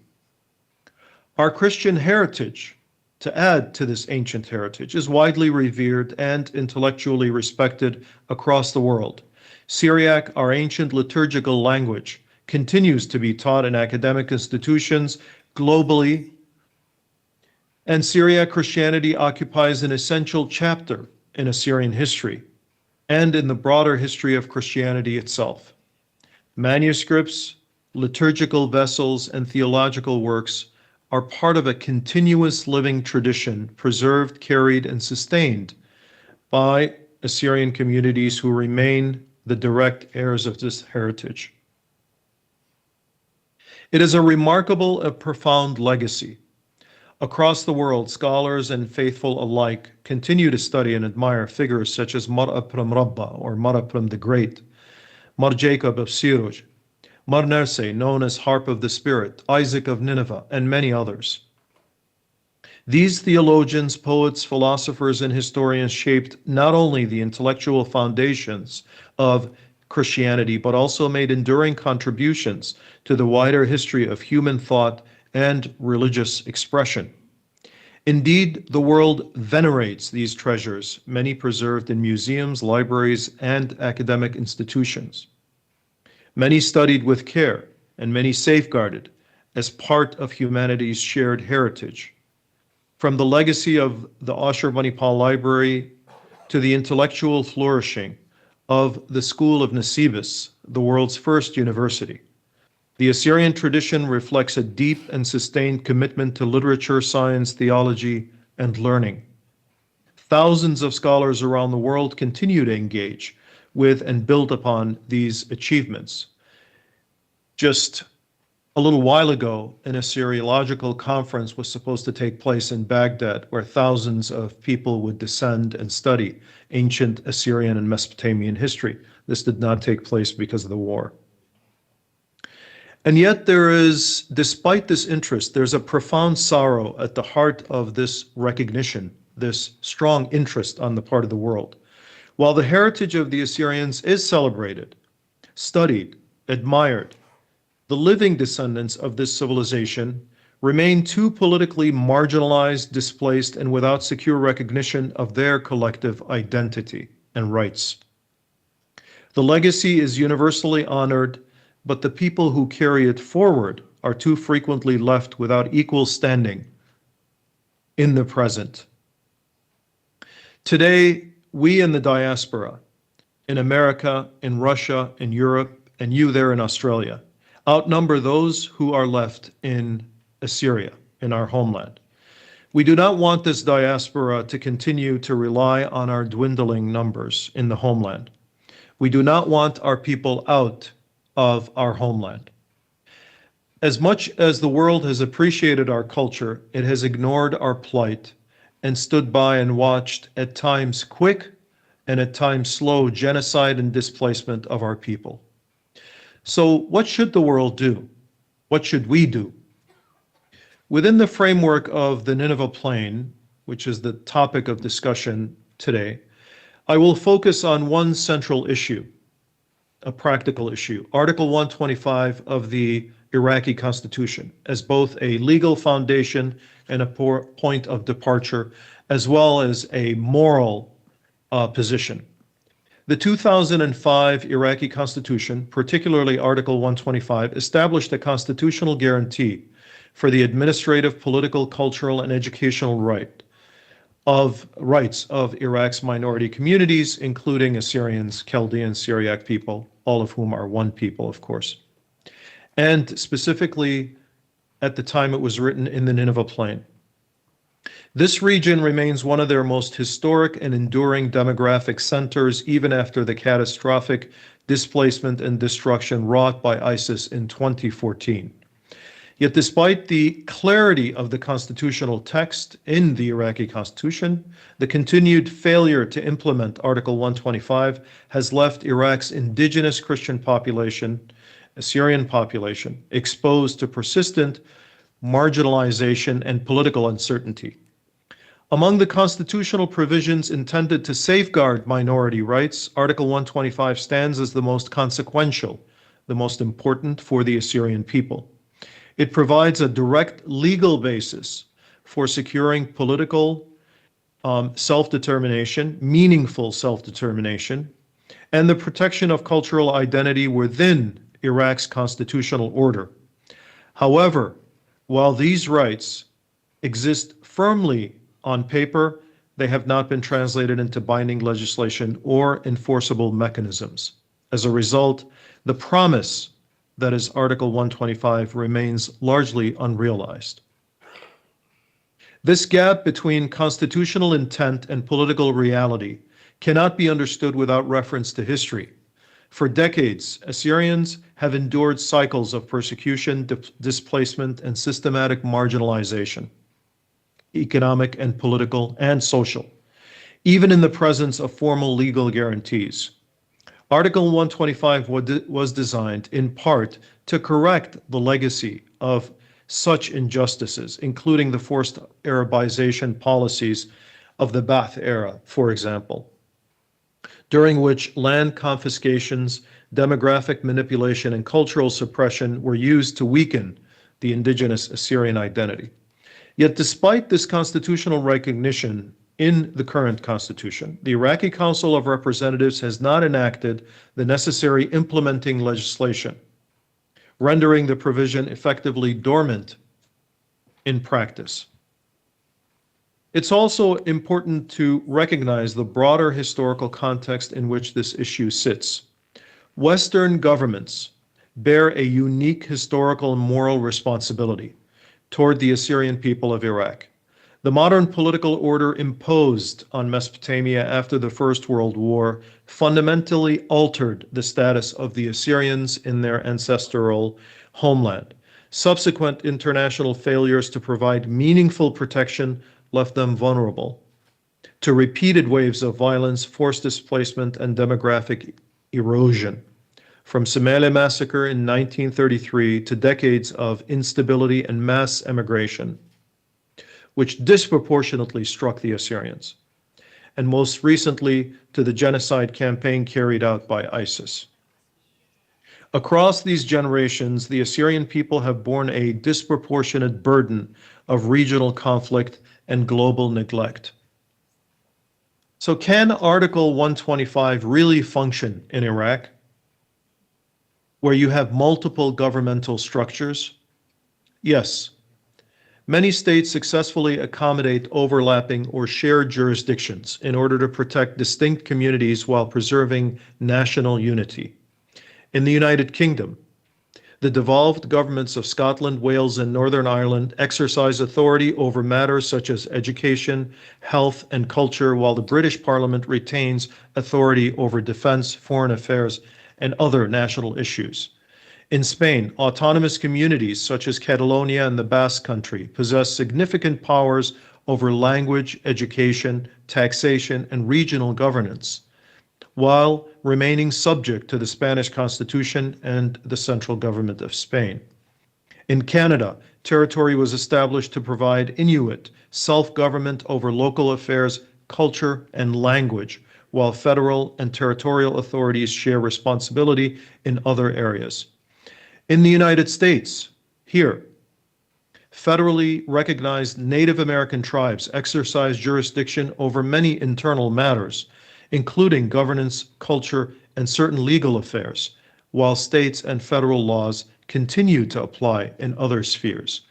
Our Christian heritage, to add to this ancient heritage, is widely revered and intellectually respected across the world. Syriac, our ancient liturgical language, continues to be taught in academic institutions globally, and Syriac Christianity occupies an essential chapter in Assyrian history and in the broader history of Christianity itself. Manuscripts, liturgical vessels, and theological works are part of a continuous living tradition preserved, carried, and sustained by Assyrian communities who remain the direct heirs of this heritage. It is a remarkable and profound legacy. Across the world, scholars and faithful alike continue to study and admire figures such as Mar Abram Rabba, or Mar Abram the Great, Mar Jacob of Siruj, Mar Nerse, known as Harp of the Spirit, Isaac of Nineveh, and many others. These theologians, poets, philosophers, and historians shaped not only the intellectual foundations of Christianity, but also made enduring contributions to the wider history of human thought and religious expression. Indeed, the world venerates these treasures, many preserved in museums, libraries, and academic institutions. Many studied with care, and many safeguarded as part of humanity's shared heritage. From the legacy of the Ashurbanipal Library to the intellectual flourishing of the School of Nisibis, the world's first university. The Assyrian tradition reflects a deep and sustained commitment to literature, science, theology, and learning. Thousands of scholars around the world continue to engage with and build upon these achievements. Just a little while ago, an Assyriological conference was supposed to take place in Baghdad, where thousands of people would descend and study ancient Assyrian and Mesopotamian history. This did not take place because of the war. And yet there is, despite this interest, there's a profound sorrow at the heart of this recognition, this strong interest on the part of the world. While the heritage of the Assyrians is celebrated, studied, admired, the living descendants of this civilization remain too politically marginalized, displaced, and without secure recognition of their collective identity and rights. The legacy is universally honored, but the people who carry it forward are too frequently left without equal standing in the present. Today, we in the diaspora, in America, in Russia, in Europe, and you there in Australia, outnumber those who are left in Assyria, in our homeland. We do not want this diaspora to continue to rely on our dwindling numbers in the homeland. We do not want our people out of our homeland. As much as the world has appreciated our culture, it has ignored our plight and stood by and watched at times quick and at times slow genocide and displacement of our people. So what should the world do? What should we do? Within the framework of the Nineveh Plain, which is the topic of discussion today, I will focus on one central issue, a practical issue, Article 125 of the Iraqi Constitution, as both a legal foundation and a point of departure, as well as a moral position. The 2005 Iraqi Constitution, particularly Article 125, established a constitutional guarantee for the administrative, political, cultural, and educational rights of Iraq's minority communities, including Assyrians, Chaldeans, Syriac people, all of whom are one people, of course. And specifically, at the time it was written, in the Nineveh Plain. This region remains one of their most historic and enduring demographic centers, even after the catastrophic displacement and destruction wrought by ISIS in 2014. Yet despite the clarity of the constitutional text in the Iraqi Constitution, the continued failure to implement Article 125 has left Iraq's indigenous Christian population, Assyrian population, exposed to persistent marginalization and political uncertainty. Among the constitutional provisions intended to safeguard minority rights, Article 125 stands as the most consequential, the most important for the Assyrian people. It provides a direct legal basis for securing political self-determination, meaningful self-determination, and the protection of cultural identity within Iraq's constitutional order. However, while these rights exist firmly on paper, they have not been translated into binding legislation or enforceable mechanisms. As a result, the promise that is Article 125 remains largely unrealized. This gap between constitutional intent and political reality cannot be understood without reference to history. For decades, Assyrians have endured cycles of persecution, displacement, and systematic marginalization, economic and political and social, even in the presence of formal legal guarantees. Article 125 was designed in part to correct the legacy of such injustices, including the forced Arabization policies of the Ba'ath era, for example, during which land confiscations, demographic manipulation, and cultural suppression were used to weaken the indigenous Assyrian identity. Yet despite this constitutional recognition in the current constitution. The Iraqi Council of Representatives has not enacted the necessary implementing legislation, rendering the provision effectively dormant in practice. It's also important to recognize the broader historical context in which this issue sits. Western governments bear a unique historical and moral responsibility toward the Assyrian people of Iraq. The modern political order imposed on Mesopotamia after the First World War fundamentally altered the status of the Assyrians in their ancestral homeland. Subsequent international failures to provide meaningful protection left them vulnerable to repeated waves of violence, forced displacement, and demographic erosion. From Semele massacre in 1933 to decades of instability and mass emigration, which disproportionately struck the Assyrians, and most recently to the genocide campaign carried out by ISIS. Across these generations, the Assyrian people have borne a disproportionate burden of regional conflict and global neglect. So can Article 125 really function in Iraq, where you have multiple governmental structures? Yes. Many states successfully accommodate overlapping or shared jurisdictions in order to protect distinct communities while preserving national unity. In the United Kingdom, the devolved governments of Scotland, Wales, and Northern Ireland exercise authority over matters such as education, health, and culture, while the British Parliament retains authority over defense, foreign affairs, and other national issues. In Spain, autonomous communities such as Catalonia and the Basque Country possess significant powers over language, education, taxation, and regional governance, while remaining subject to the Spanish Constitution and the central government of Spain. In Canada, territory was established to provide Inuit self-government over local affairs, culture, and language, while federal and territorial authorities share responsibility in other areas. In the United States, here, federally recognized Native American tribes exercise jurisdiction over many internal matters, including governance, culture, and certain legal affairs, while states and federal laws continue to apply in other spheres.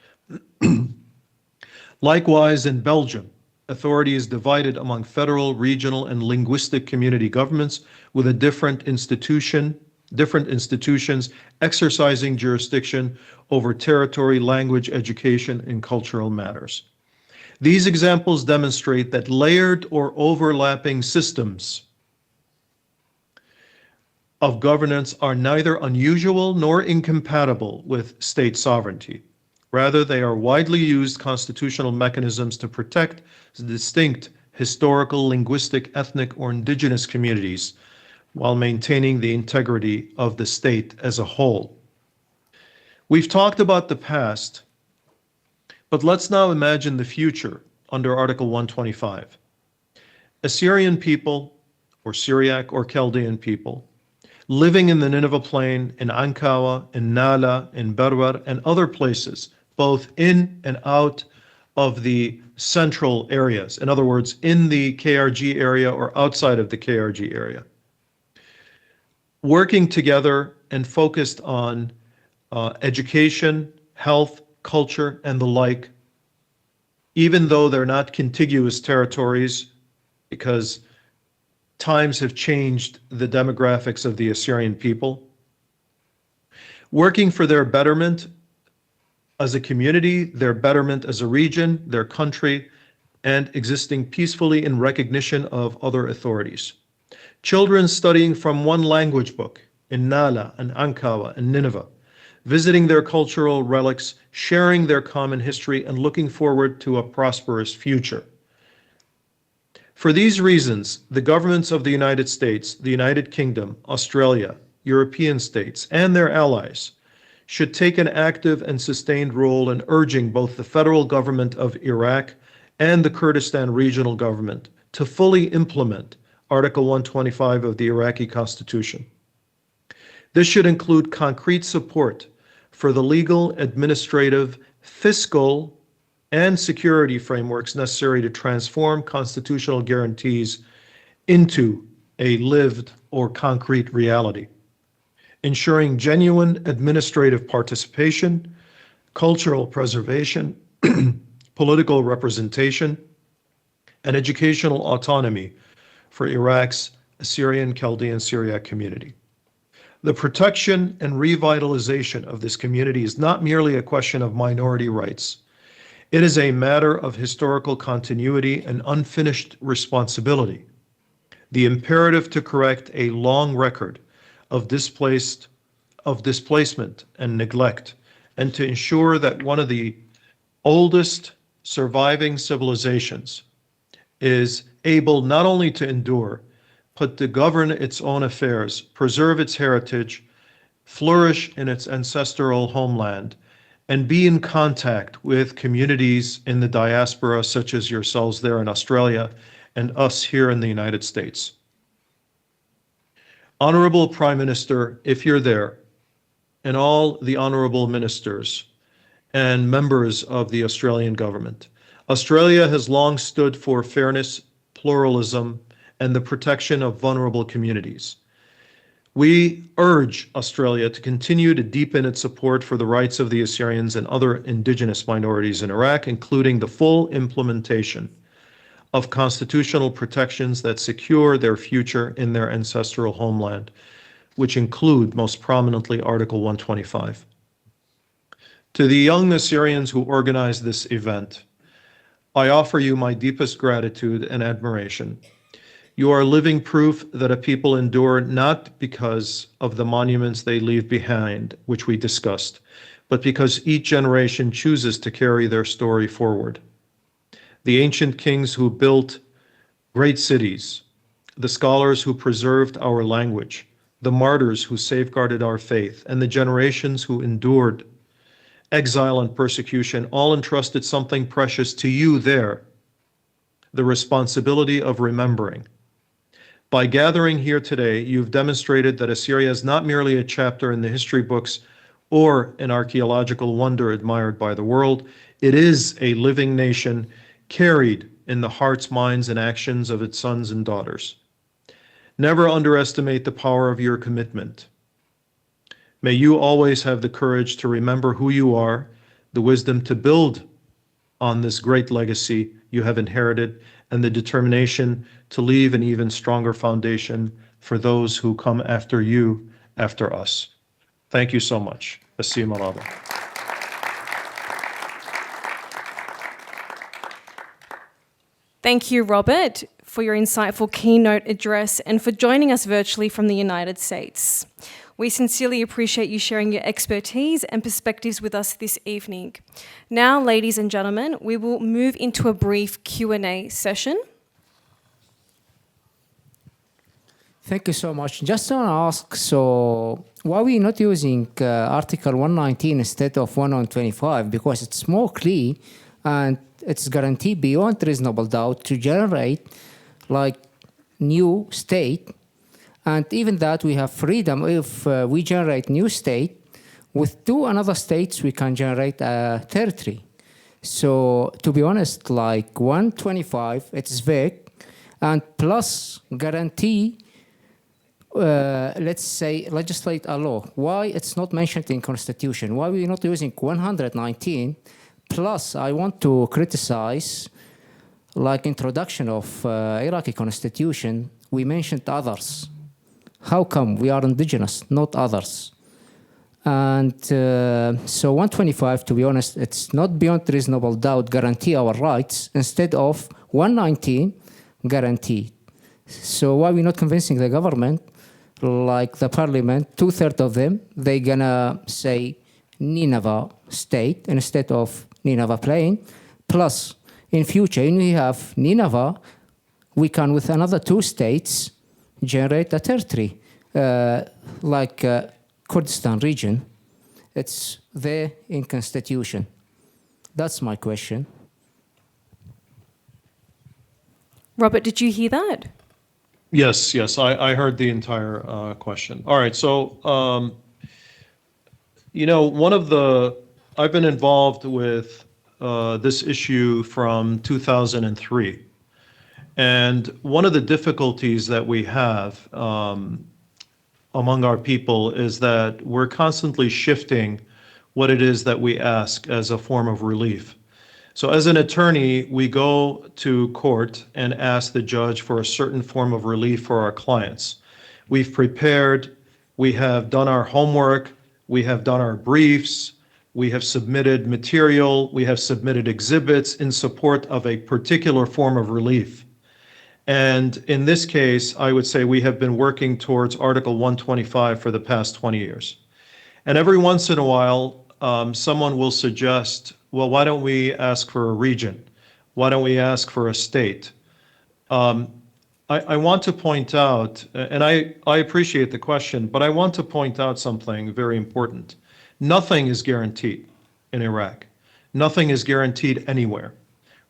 Likewise, in Belgium, authority is divided among federal, regional, and linguistic community governments with a different institutions exercising jurisdiction over territory, language, education, and cultural matters. These examples demonstrate that layered or overlapping systems of governance are neither unusual nor incompatible with state sovereignty. Rather, they are widely used constitutional mechanisms to protect the distinct historical, linguistic, ethnic, or indigenous communities while maintaining the integrity of the state as a whole. We've talked about the past, but let's now imagine the future under Article 125. Assyrian people, or Syriac or Chaldean people, living in the Nineveh Plain, in Ankawa, in Nala, in Berber, and other places, both in and out of the central areas. In other words, in the KRG area or outside of the KRG area. Working together and focused on education, health, culture, and the like, even though they're not contiguous territories, because times have changed the demographics of the Assyrian people. Working for their betterment as a community, their betterment as a region, their country, and existing peacefully in recognition of other authorities. Children studying from one language book in Nala and Ankawa and Nineveh, visiting their cultural relics, sharing their common history, and looking forward to a prosperous future. For these reasons, the governments of the United States, the United Kingdom, Australia, European states, and their allies should take an active and sustained role in urging both the federal government of Iraq and the Kurdistan regional government to fully implement Article 125 of the Iraqi Constitution. This should include concrete support for the legal, administrative, fiscal, and security frameworks necessary to transform constitutional guarantees into a lived or concrete reality, ensuring genuine administrative participation, cultural preservation, political representation, and educational autonomy for Iraq's Assyrian Chaldean Syriac community. The protection and revitalization of this community is not merely a question of minority rights. It is a matter of historical continuity and unfinished responsibility. The imperative to correct a long record of displacement and neglect, and to ensure that one of the oldest surviving civilizations is able not only to endure, but to govern its own affairs, preserve its heritage, flourish in its ancestral homeland, and be in contact with communities in the diaspora, such as yourselves there in Australia and us here in the United States. Honorable Prime Minister, if you're there, and all the honorable ministers and members of the Australian government, Australia has long stood for fairness, pluralism, and the protection of vulnerable communities. We urge Australia to continue to deepen its support for the rights of the Assyrians and other indigenous minorities in Iraq, including the full implementation of constitutional protections that secure their future in their ancestral homeland, which include most prominently Article 125. To the young Assyrians who organized this event, I offer you my deepest gratitude and admiration. You are living proof that a people endure not because of the monuments they leave behind, which we discussed, but because each generation chooses to carry their story forward. The ancient kings who built great cities, the scholars who preserved our language, the martyrs who safeguarded our faith, and the generations who endured exile and persecution all entrusted something precious to you there, the responsibility of remembering. By gathering here today, you've demonstrated that Assyria is not merely a chapter in the history books or an archaeological wonder admired by the world. It is a living nation carried in the hearts, minds, and actions of its sons and daughters. Never underestimate the power of your commitment. May you always have the courage to remember who you are, the wisdom to build on this great legacy you have inherited, and the determination to leave an even stronger foundation for those who come after you, after us. Thank you so much. Asim Araba. Thank you, Robert, for your insightful keynote address and for joining us virtually from the United States. We sincerely appreciate you sharing your expertise and perspectives with us this evening. Now, ladies and gentlemen, we will move into a brief Q&A session. Thank you so much. Just want to ask, so why are we not using Article 119 instead of 125? Because it's more clear and it's guaranteed beyond reasonable doubt to generate like new state. And even that we have freedom if we generate new state, with two another states we can generate a territory. So to be honest, like 125, it's vague, and plus guarantee, let's say, legislate a law. Why it's not mentioned in Constitution? Why we're not using 119? Plus, I want to criticize, like introduction of Iraqi Constitution, we mentioned others. How come we are indigenous, not others? And so 125, to be honest, it's not beyond reasonable doubt guarantee our rights instead of 119 guarantee. So why we not convincing the government, like the parliament, 2/3 of them, they gonna say Nineveh state instead of Nineveh plain. Plus, in future, when we have Nineveh, we can, with another two states, generate a territory, like Kurdistan region. It's there in Constitution. That's my question. Robert, did you hear that? Yes, I heard the entire question. All right, so, I've been involved with this issue from 2003. And one of the difficulties that we have among our people is that we're constantly shifting what it is that we ask as a form of relief. So as an attorney, we go to court and ask the judge for a certain form of relief for our clients. We've prepared, we have done our homework, we have done our briefs, we have submitted material, we have submitted exhibits in support of a particular form of relief. And in this case, I would say we have been working towards Article 125 for the past 20 years. And every once in a while, someone will suggest, well, why don't we ask for a region? Why don't we ask for a state? I want to point out, and I appreciate the question, but I want to point out something very important. Nothing is guaranteed in Iraq. Nothing is guaranteed anywhere.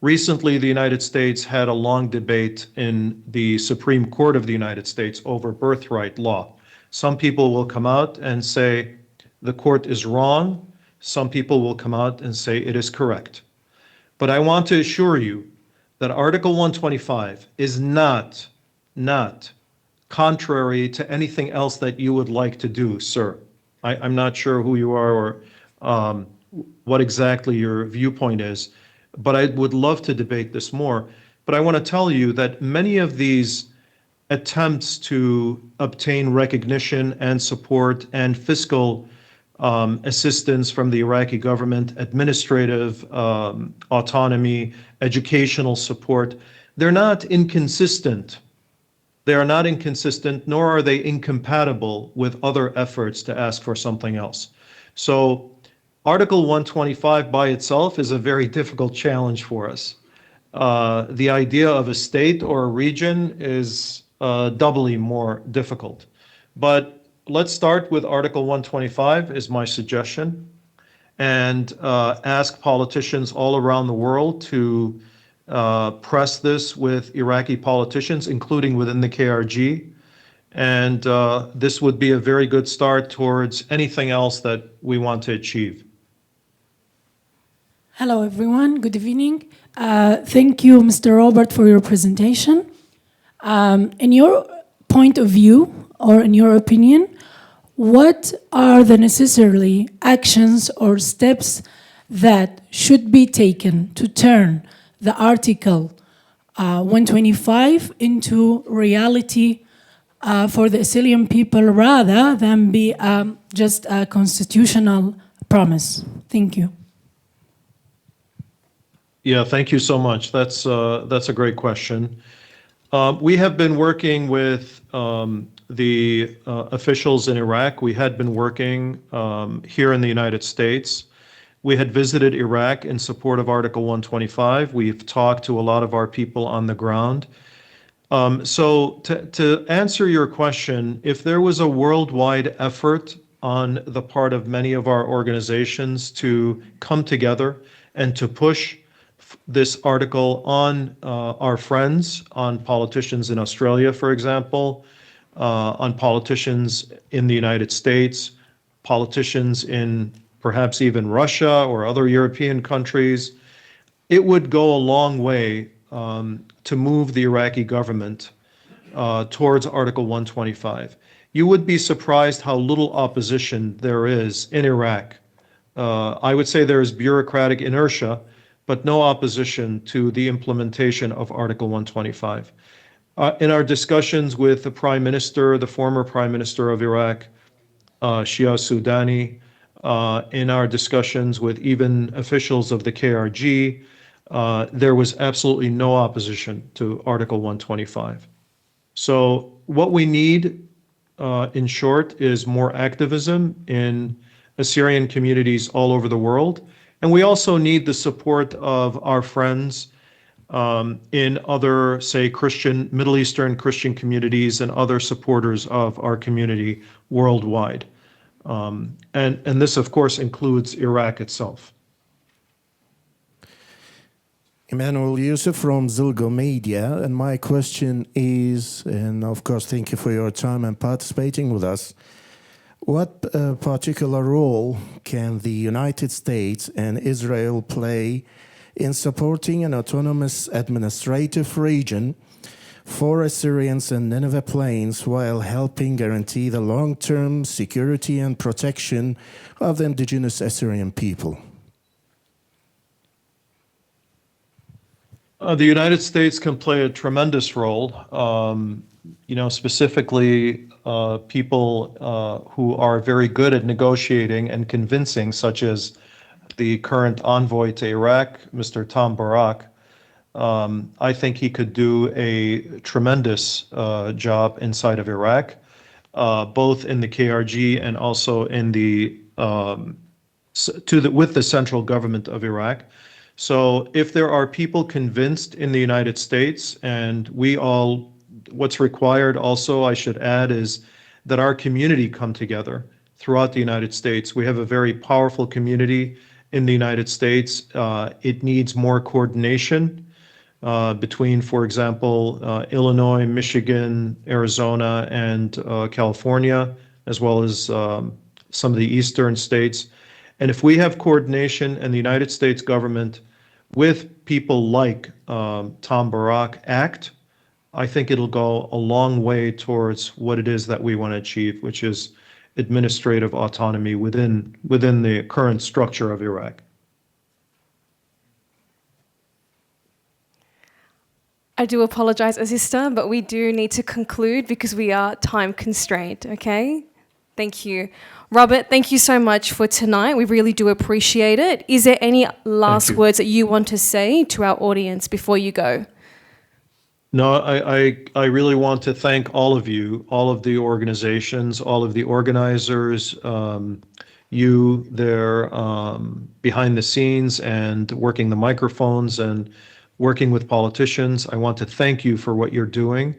Recently, the United States had a long debate in the Supreme Court of the United States over birthright law. Some people will come out and say the court is wrong. Some people will come out and say it is correct. But I want to assure you that Article 125 is not contrary to anything else that you would like to do, sir. I'm not sure who you are or what exactly your viewpoint is, but I would love to debate this more. But I want to tell you that many of these attempts to obtain recognition and support and fiscal assistance from the Iraqi government, administrative autonomy, educational support, they're not inconsistent. They are not inconsistent, nor are they incompatible with other efforts to ask for something else. So Article 125 by itself is a very difficult challenge for us. The idea of a state or a region is doubly more difficult. But let's start with Article 125 is my suggestion, and ask politicians all around the world to press this with Iraqi politicians, including within the KRG. And this would be a very good start towards anything else that we want to achieve. Hello, everyone. Good evening. Thank you, Mr. Robert, for your presentation. In your point of view, or in your opinion, what are the necessary actions or steps that should be taken to turn the Article 125 into reality for the Assyrian people rather than be just a constitutional promise? Thank you. Yeah, thank you so much. That's a great question. We have been working with the officials in Iraq. We had been working here in the United States. We had visited Iraq in support of Article 125. We've talked to a lot of our people on the ground. So to answer your question, if there was a worldwide effort on the part of many of our organizations to come together and to push this article on our friends, on politicians in Australia, for example, on politicians in the United States, politicians in perhaps even Russia or other European countries, it would go a long way to move the Iraqi government towards Article 125. You would be surprised how little opposition there is in Iraq. I would say there is bureaucratic inertia, but no opposition to the implementation of Article 125. In our discussions with the Prime Minister, the former Prime Minister of Iraq, Shia Soudani, in our discussions with even officials of the KRG, there was absolutely no opposition to Article 125. So what we need, in short, is more activism in Assyrian communities all over the world. And we also need the support of our friends in other, say, Middle Eastern Christian communities and other supporters of our community worldwide. And this, of course, includes Iraq itself. Emmanuel Yusuf from Zilgo Media, and my question is, and of course, thank you for your time and participating with us. What particular role can the United States and Israel play in supporting an autonomous administrative region for Assyrians and Nineveh Plains while helping guarantee the long-term security and protection of the indigenous Assyrian people? The United States can play a tremendous role. Specifically people who are very good at negotiating and convincing, such as the current envoy to Iraq, Mr. Tom Barak. I think he could do a tremendous job inside of Iraq, both in the KRG and also in with the central government of Iraq. So if there are people convinced in the United States, and what's required also, I should add, is that our community come together throughout the United States. We have a very powerful community in the United States. It needs more coordination between, for example, Illinois, Michigan, Arizona, and California, as well as some of the eastern states. And if we have coordination in the United States government with people like Tom Barak act, I think it'll go a long way towards what it is that we want to achieve, which is administrative autonomy within the current structure of Iraq. I do apologize, Azista, but we do need to conclude because we are time constrained, okay? Thank you. Robert, thank you so much for tonight. We really do appreciate it. Is there any last words that you want to say to our audience before you go? No, I really want to thank all of you, all of the organizations, all of the organizers, you there behind the scenes and working the microphones and working with politicians. I want to thank you for what you're doing.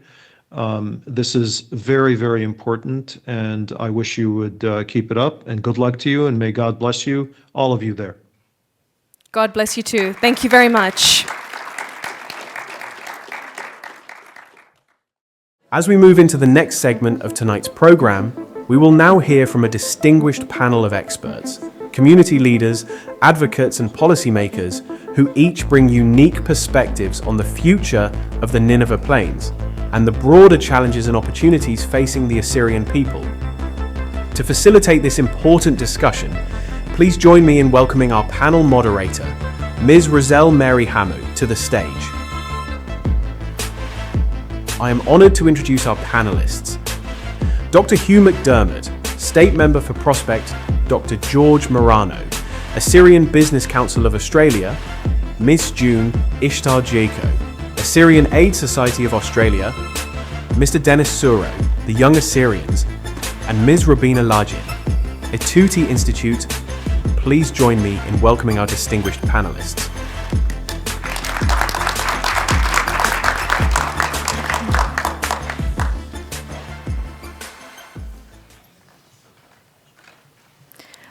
This is very, very important, and I wish you would keep it up, and good luck to you, and may God bless you, all of you there. God bless you too. Thank you very much. As we move into the next segment of tonight's program, we will now hear from a distinguished panel of experts, community leaders, advocates and policymakers who each bring unique perspectives on the future of the Nineveh Plains and the broader challenges and opportunities facing the Assyrian people. To facilitate this important discussion, please join me in welcoming our panel moderator, Ms. Roselle Mary Hamu, to the stage. I am honoured to introduce our panellists. Dr. Hugh McDermott, State Member for Prospect, Dr. George Morano, Assyrian Business Council of Australia, Miss June Ishtar Jaco, Assyrian Aid Society of Australia, Mr. Dennis Suro, the Young Assyrians, and Ms. Robina Lajin, Etuti Institute. Please join me in welcoming our distinguished panellists.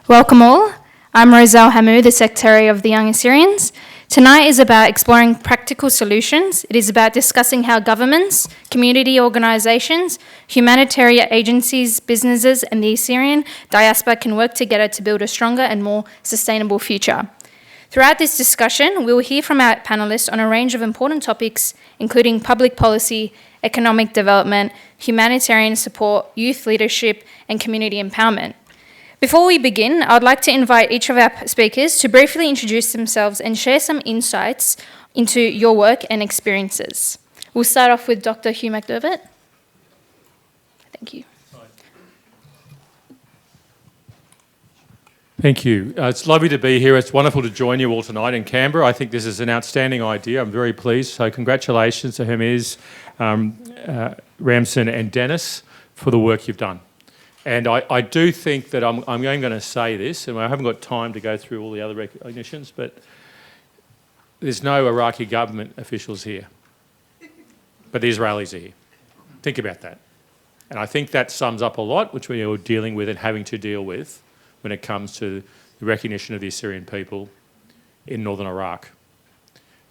Welcome all. I'm Roselle Hamu, the Secretary of the Young Assyrians. Tonight is about exploring practical solutions. It is about discussing how governments, community organisations, humanitarian agencies, businesses and the Assyrian diaspora can work together to build a stronger and more sustainable future. Throughout this discussion, we will hear from our panellists on a range of important topics, including public policy, economic development, humanitarian support, youth leadership and community empowerment. Before we begin, I would like to invite each of our speakers to briefly introduce themselves and share some insights into your work and experiences. We'll start off with Dr. Hugh McDermott. Thank you. Thank you. It's lovely to be here. It's wonderful to join you all tonight in Canberra. I think this is an outstanding idea. I'm very pleased. So congratulations to Hermes, Ramson and Dennis for the work you've done. And I do think that I'm going to say this, and I haven't got time to go through all the other recognitions, but there's no Iraqi government officials here, but the Israelis are here. Think about that. And I think that sums up a lot, which we are dealing with and having to deal with when it comes to the recognition of the Assyrian people in northern Iraq.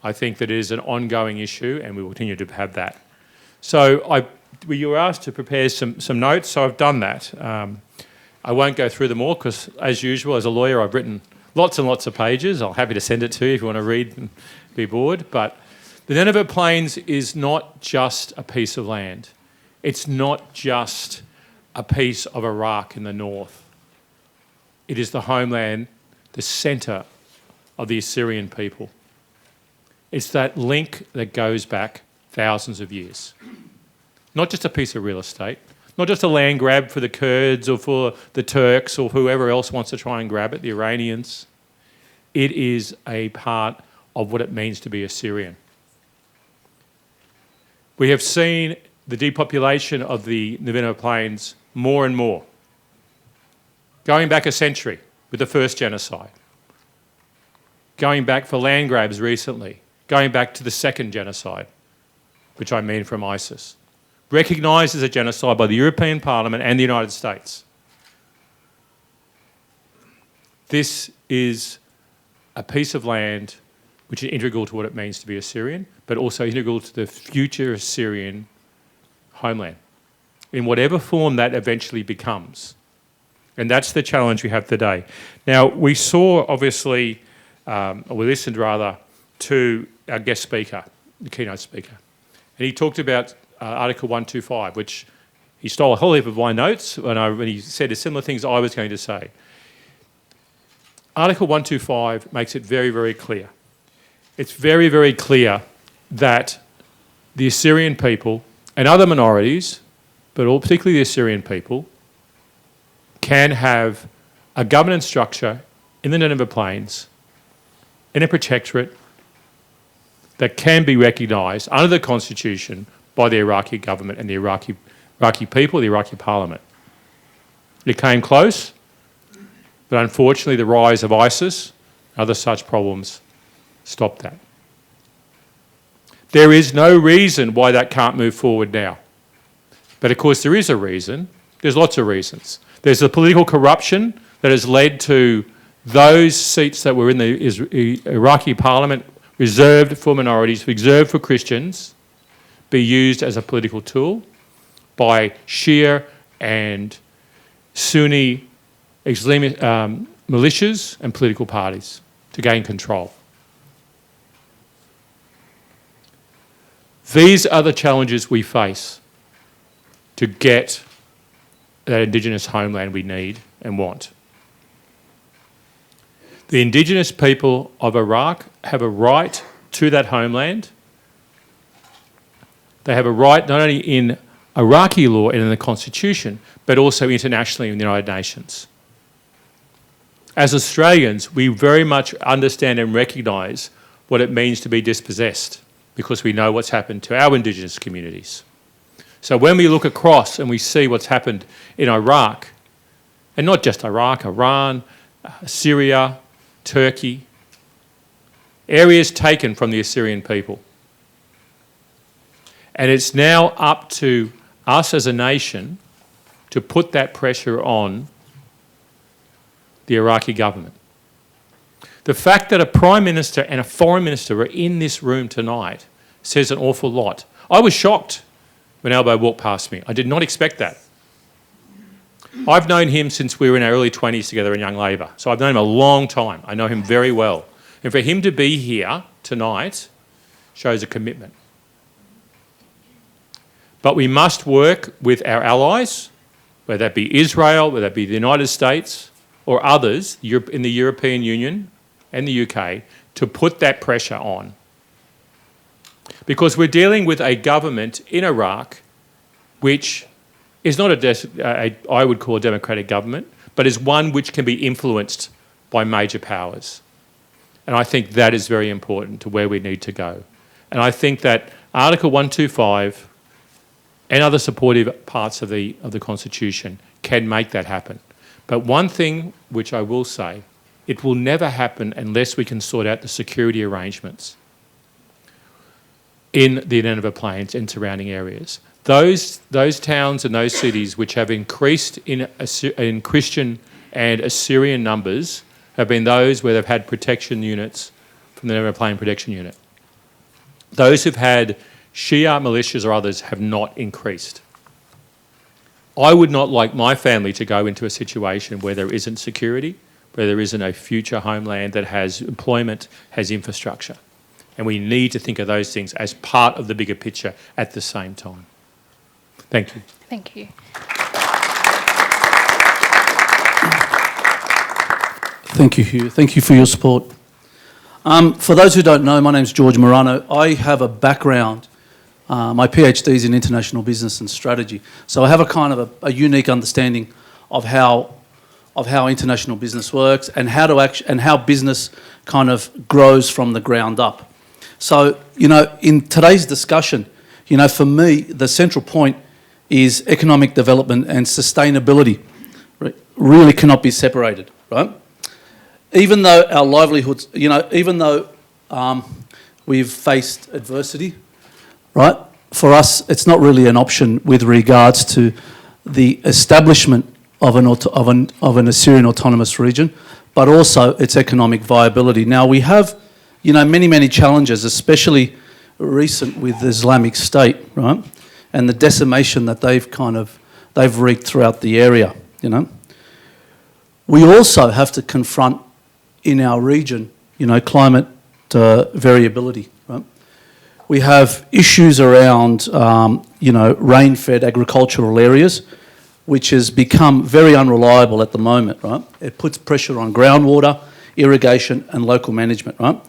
I think that it is an ongoing issue, and we will continue to have that. So you were asked to prepare some notes, so I've done that. I won't go through them all because, as usual, as a lawyer, I've written lots and lots of pages. I'm happy to send it to you if you want to read and be bored. But the Nineveh Plains is not just a piece of land. It's not just a piece of Iraq in the north. It is the homeland, the centre of the Assyrian people. It's that link that goes back thousands of years. Not just a piece of real estate, not just a land grab for the Kurds or for the Turks or whoever else wants to try and grab it, the Iranians. It is a part of what it means to be Assyrian. We have seen the depopulation of the Nineveh Plains more and more. Going back a century with the first genocide. Going back for land grabs recently. Going back to the second genocide, which I mean from ISIS. Recognised as a genocide by the European Parliament and the United States. This is a piece of land which is integral to what it means to be Assyrian, but also integral to the future Assyrian homeland, in whatever form that eventually becomes. And that's the challenge we have today. Now, we saw, obviously, or we listened rather, to our guest speaker, the keynote speaker. And he talked about Article 125, which he stole a whole heap of my notes when he said similar things I was going to say. Article 125 makes it very, very clear. It's very, very clear that the Assyrian people and other minorities, but particularly the Assyrian people, can have a governance structure in the Nineveh Plains, in a protectorate, that can be recognised under the Constitution by the Iraqi government and the Iraqi people, the Iraqi parliament. It came close, but unfortunately the rise of ISIS and other such problems stopped that. There is no reason why that can't move forward now. But of course there is a reason. There's lots of reasons. There's the political corruption that has led to those seats that were in the Iraqi parliament reserved for minorities, reserved for Christians, be used as a political tool by Shia and Sunni Islamist militias and political parties to gain control. These are the challenges we face to get that Indigenous homeland we need and want. The Indigenous people of Iraq have a right to that homeland. They have a right not only in Iraqi law and in the Constitution, but also internationally in the United Nations. As Australians, we very much understand and recognise what it means to be dispossessed because we know what's happened to our Indigenous communities. So when we look across and we see what's happened in Iraq, and not just Iraq, Iran, Syria, Turkey, areas taken from the Assyrian people. And it's now up to us as a nation to put that pressure on the Iraqi government. The fact that a Prime Minister and a Foreign Minister are in this room tonight says an awful lot. I was shocked when Albo walked past me. I did not expect that. I've known him since we were in our early 20s together in Young Labor, so I've known him a long time. I know him very well. And for him to be here tonight shows a commitment. But we must work with our allies, whether that be Israel, whether that be the United States or others in the European Union and the UK, to put that pressure on. Because we're dealing with a government in Iraq which is not I would call a democratic government, but is one which can be influenced by major powers. And I think that is very important to where we need to go. And I think that Article 125 and other supportive parts of the Constitution can make that happen. But one thing which I will say, it will never happen unless we can sort out the security arrangements in the Nineveh Plains and surrounding areas. Those towns and those cities which have increased in Christian and Assyrian numbers have been those where they've had protection units from the Nineveh Plain Protection Unit. Those who've had Shia militias or others have not increased. I would not like my family to go into a situation where there isn't security, where there isn't a future homeland that has employment, has infrastructure. And we need to think of those things as part of the bigger picture at the same time. Thank you. Thank you. Thank you, Hugh. Thank you for your support. For those who don't know, my name's George Morano. I have a background, my PhD is in international business and strategy. So I have a kind of a unique understanding of how international business works and how business kind of grows from the ground up. So, in today's discussion, for me, the central point is economic development and sustainability really cannot be separated, right? Even though our livelihoods, even though we've faced adversity, right? For us, it's not really an option with regards to the establishment of an Assyrian autonomous region, but also its economic viability. Now, we have, many challenges, especially recent with the Islamic State, right? And the decimation that they've wreaked throughout the area, We also have to confront in our region, climate variability, right? We have issues around, rain-fed agricultural areas, which has become very unreliable at the moment, right? It puts pressure on groundwater, irrigation and local management, right?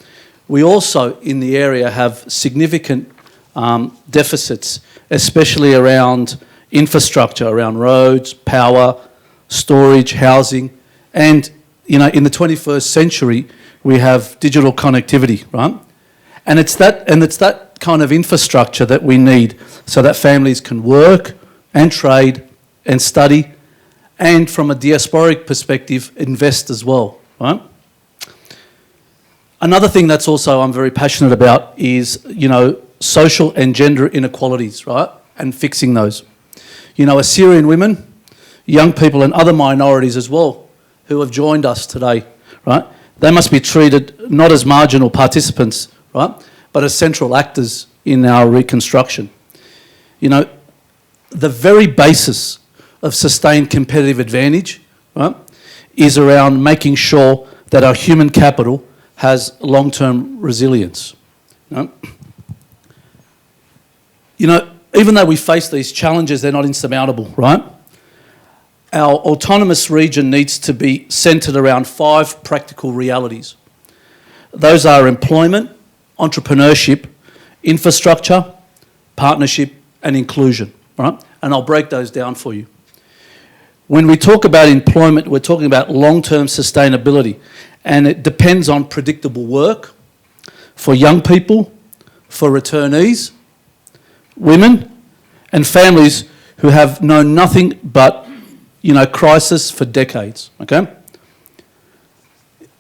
We also, in the area, have significant deficits, especially around infrastructure, around roads, power, storage, housing, and, in the 21st century, we have digital connectivity, right? And it's that kind of infrastructure that we need so that families can work and trade and study, and from a diasporic perspective, invest as well, right? Another thing that's also I'm very passionate about is, social and gender inequalities, right? And fixing those. Assyrian women, young people and other minorities as well who have joined us today, right? They must be treated not as marginal participants, right? But as central actors in our reconstruction. The very basis of sustained competitive advantage, right, is around making sure that our human capital has long-term resilience. Even though we face these challenges, they're not insurmountable, right? Our autonomous region needs to be centred around 5 practical realities. Those are employment, entrepreneurship, infrastructure, partnership and inclusion, right? And I'll break those down for you. When we talk about employment, we're talking about long-term sustainability, and it depends on predictable work for young people, for returnees, women, and families who have known nothing but, crisis for decades, okay?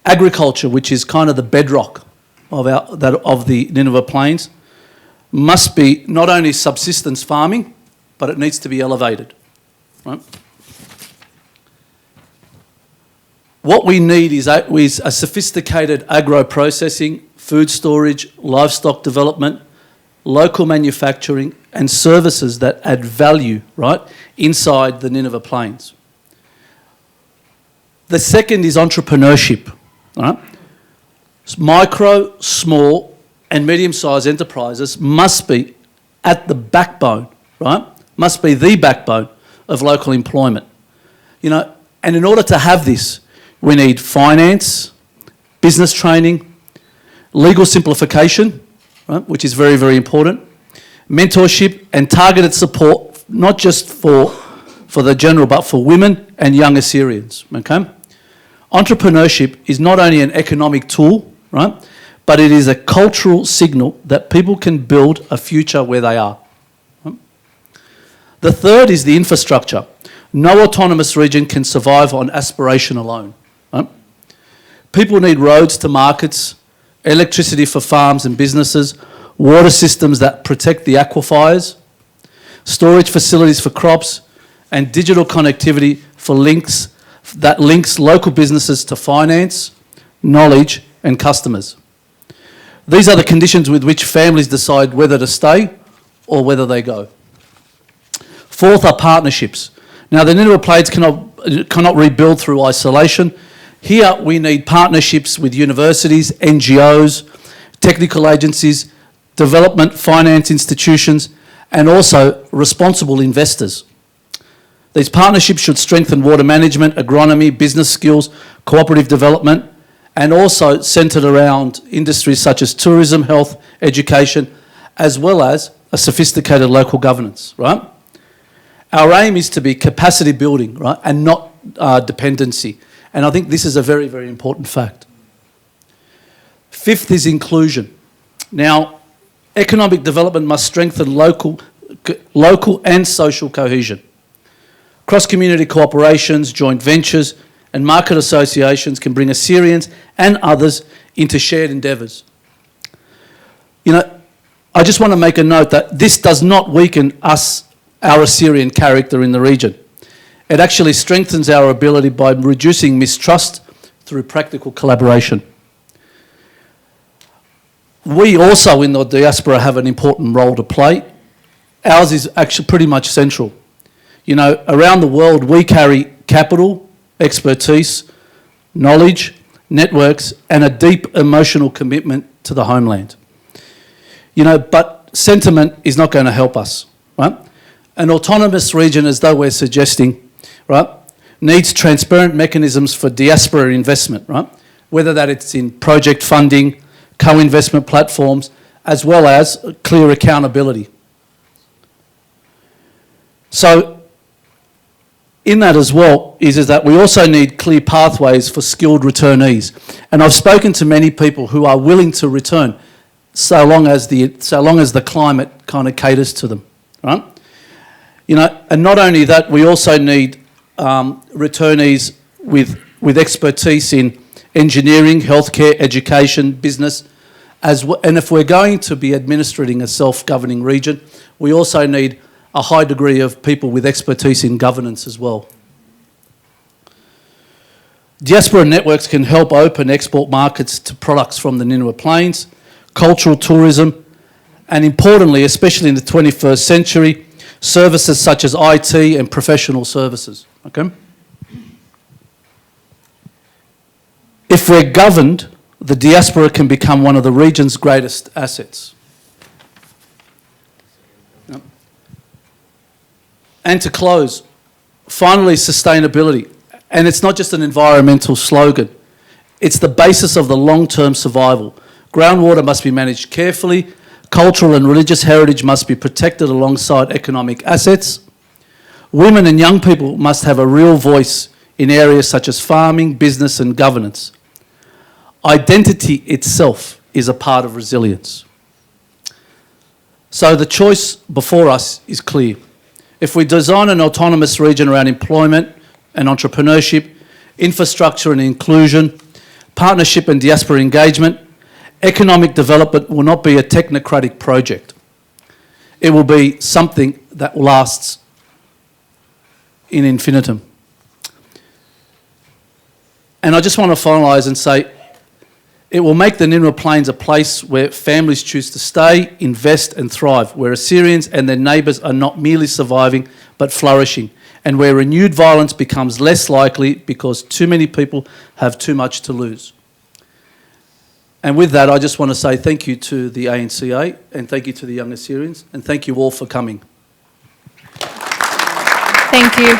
Agriculture, which is kind of the bedrock of the Nineveh Plains, must be not only subsistence farming, but it needs to be elevated, right? What we need is a sophisticated agro-processing, food storage, livestock development, local manufacturing and services that add value, right, inside the Nineveh Plains. The second is entrepreneurship, right? Micro, small and medium-sized enterprises must be at the backbone, right? Must be the backbone of local employment. And in order to have this, we need finance, business training, legal simplification, right, which is very, very important, mentorship and targeted support, not just for the general, but for women and young Assyrians, okay? Entrepreneurship is not only an economic tool, right, but it is a cultural signal that people can build a future where they are. Right? The third is the infrastructure. No autonomous region can survive on aspiration alone. Right? People need roads to markets, electricity for farms and businesses, water systems that protect the aquifers, storage facilities for crops, and digital connectivity for links local businesses to finance, knowledge, and customers. These are the conditions with which families decide whether to stay or whether they go. Fourth are partnerships. Now, the Nineveh Plains cannot rebuild through isolation. Here we need partnerships with universities, NGOs, technical agencies, development finance institutions, and also responsible investors. These partnerships should strengthen water management, agronomy, business skills, cooperative development, and also centred around industries such as tourism, health, education, as well as a sophisticated local governance, right? Our aim is to be capacity building, right, and not dependency. And I think this is a very, very important fact. Fifth is inclusion. Now, economic development must strengthen local and social cohesion. Cross-community cooperations, joint ventures, and market associations can bring Assyrians and others into shared endeavours. You know, I just want to make a note that this does not weaken our Assyrian character in the region. It actually strengthens our ability by reducing mistrust through practical collaboration. We also in the diaspora have an important role to play. Ours is actually pretty much central. You know, around the world we carry capital, expertise, knowledge, networks, and a deep emotional commitment to the homeland. You know, but sentiment is not going to help us, right? An autonomous region, as though we're suggesting, right, needs transparent mechanisms for diaspora investment, right? Whether that it's in project funding, co-investment platforms, as well as clear accountability. So, in that as well is that we also need clear pathways for skilled returnees. And I've spoken to many people who are willing to return so long as the climate kind of caters to them, right? You know, and not only that, we also need returnees with expertise in engineering, healthcare, education, business, and if we're going to be administrating a self-governing region, we also need a high degree of people with expertise in governance as well. Diaspora networks can help open export markets to products from the Nineveh Plains, cultural tourism, and importantly, especially in the 21st century, services such as IT and professional services. Okay? If we're governed, the diaspora can become one of the region's greatest assets. Yep. And to close, finally, sustainability. And it's not just an environmental slogan. It's the basis of the long-term survival. Groundwater must be managed carefully. Cultural and religious heritage must be protected alongside economic assets. Women and young people must have a real voice in areas such as farming, business and governance. Identity itself is a part of resilience. So the choice before us is clear. If we design an autonomous region around employment and entrepreneurship, infrastructure and inclusion, partnership and diaspora engagement, economic development will not be a technocratic project. It will be something that lasts in infinitum. And I just want to finalise and say, it will make the Nineveh Plains a place where families choose to stay, invest and thrive, where Assyrians and their neighbours are not merely surviving but flourishing, and where renewed violence becomes less likely because too many people have too much to lose. And with that, I just want to say thank you to the ANCA and thank you to the Young Assyrians and thank you all for coming. Thank you.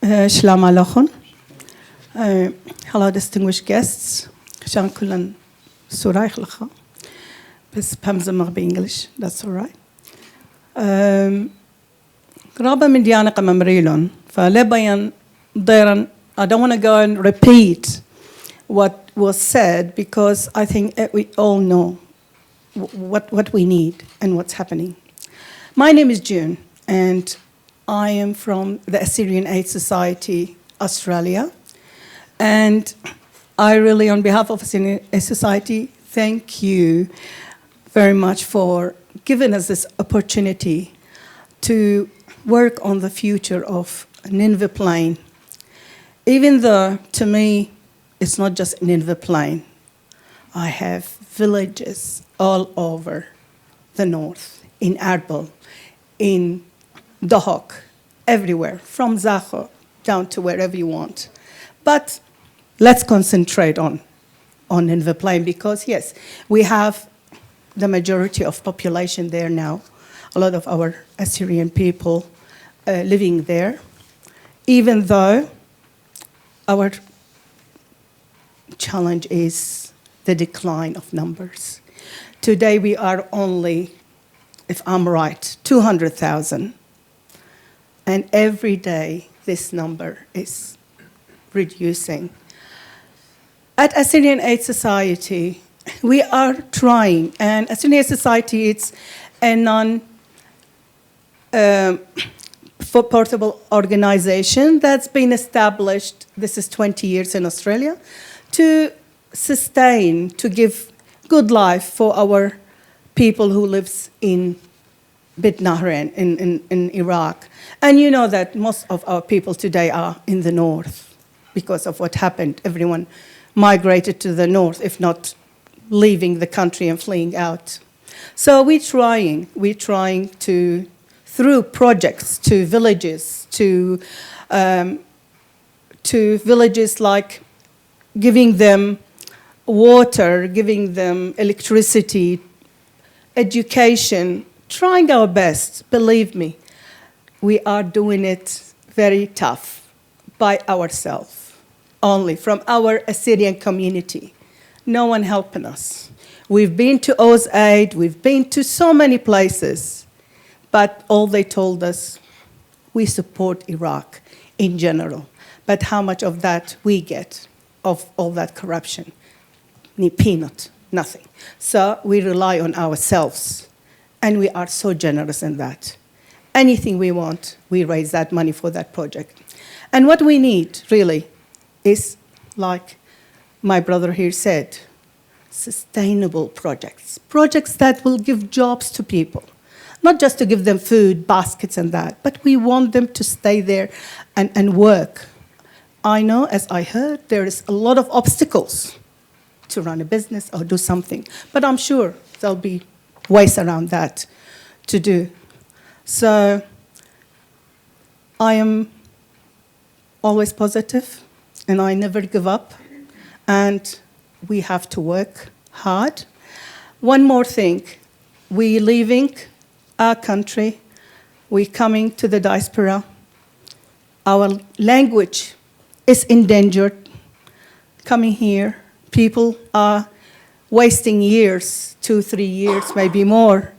Shalom Aleichem. Hello, distinguished guests. Shan kulan suraych lecha. Bes pamzamar English. That's all right. Graba min diana qamamrilon. Falebayan dairan. I don't want to go and repeat what was said because I think we all know what we need and what's happening. My name is June, and I am from the Assyrian Aid Society, Australia. And I really, on behalf of Assyrian Aid Society, thank you very much for giving us this opportunity to work on the future of Nineveh Plain. Even though, to me, it's not just Nineveh Plain. I have villages all over the north, in Erbil, in Dahok, everywhere, from Zaho down to wherever you want. But let's concentrate on Nineveh Plain because, yes, we have the majority of population there now, a lot of our Assyrian people living there, even though our challenge is the decline of numbers. Today we are only, if I'm right, 200,000. And every day this number is reducing. At Assyrian Aid Society, we are trying, and Assyrian Aid Society, it's a non-portable organization that's been established, this is 20 years in Australia, to sustain, to give good life for our people who lives in Beit Nahran, in Iraq. And you know that most of our people today are in the north because of what happened. Everyone migrated to the north, if not leaving the country and fleeing out. So we're trying to, through projects to villages, to villages like giving them water, giving them electricity, education, trying our best, believe me. We are doing it very tough by ourselves, only from our Assyrian community. No one helping us. We've been to AusAid, we've been to so many places, but all they told us, we support Iraq in general. But how much of that we get, of all that corruption? Peanut, nothing. So we rely on ourselves, and we are so generous in that. Anything we want, we raise that money for that project. And what we need, really, is, like my brother here said, sustainable projects. Projects that will give jobs to people. Not just to give them food, baskets and that, but we want them to stay there and work. I know, as I heard, there is a lot of obstacles to run a business or do something. But I'm sure there'll be ways around that to do. So I am always positive, and I never give up. And we have to work hard. One more thing. We're leaving our country. We're coming to the diaspora. Our language is endangered. Coming here, people are wasting years, 2-3 years, maybe more,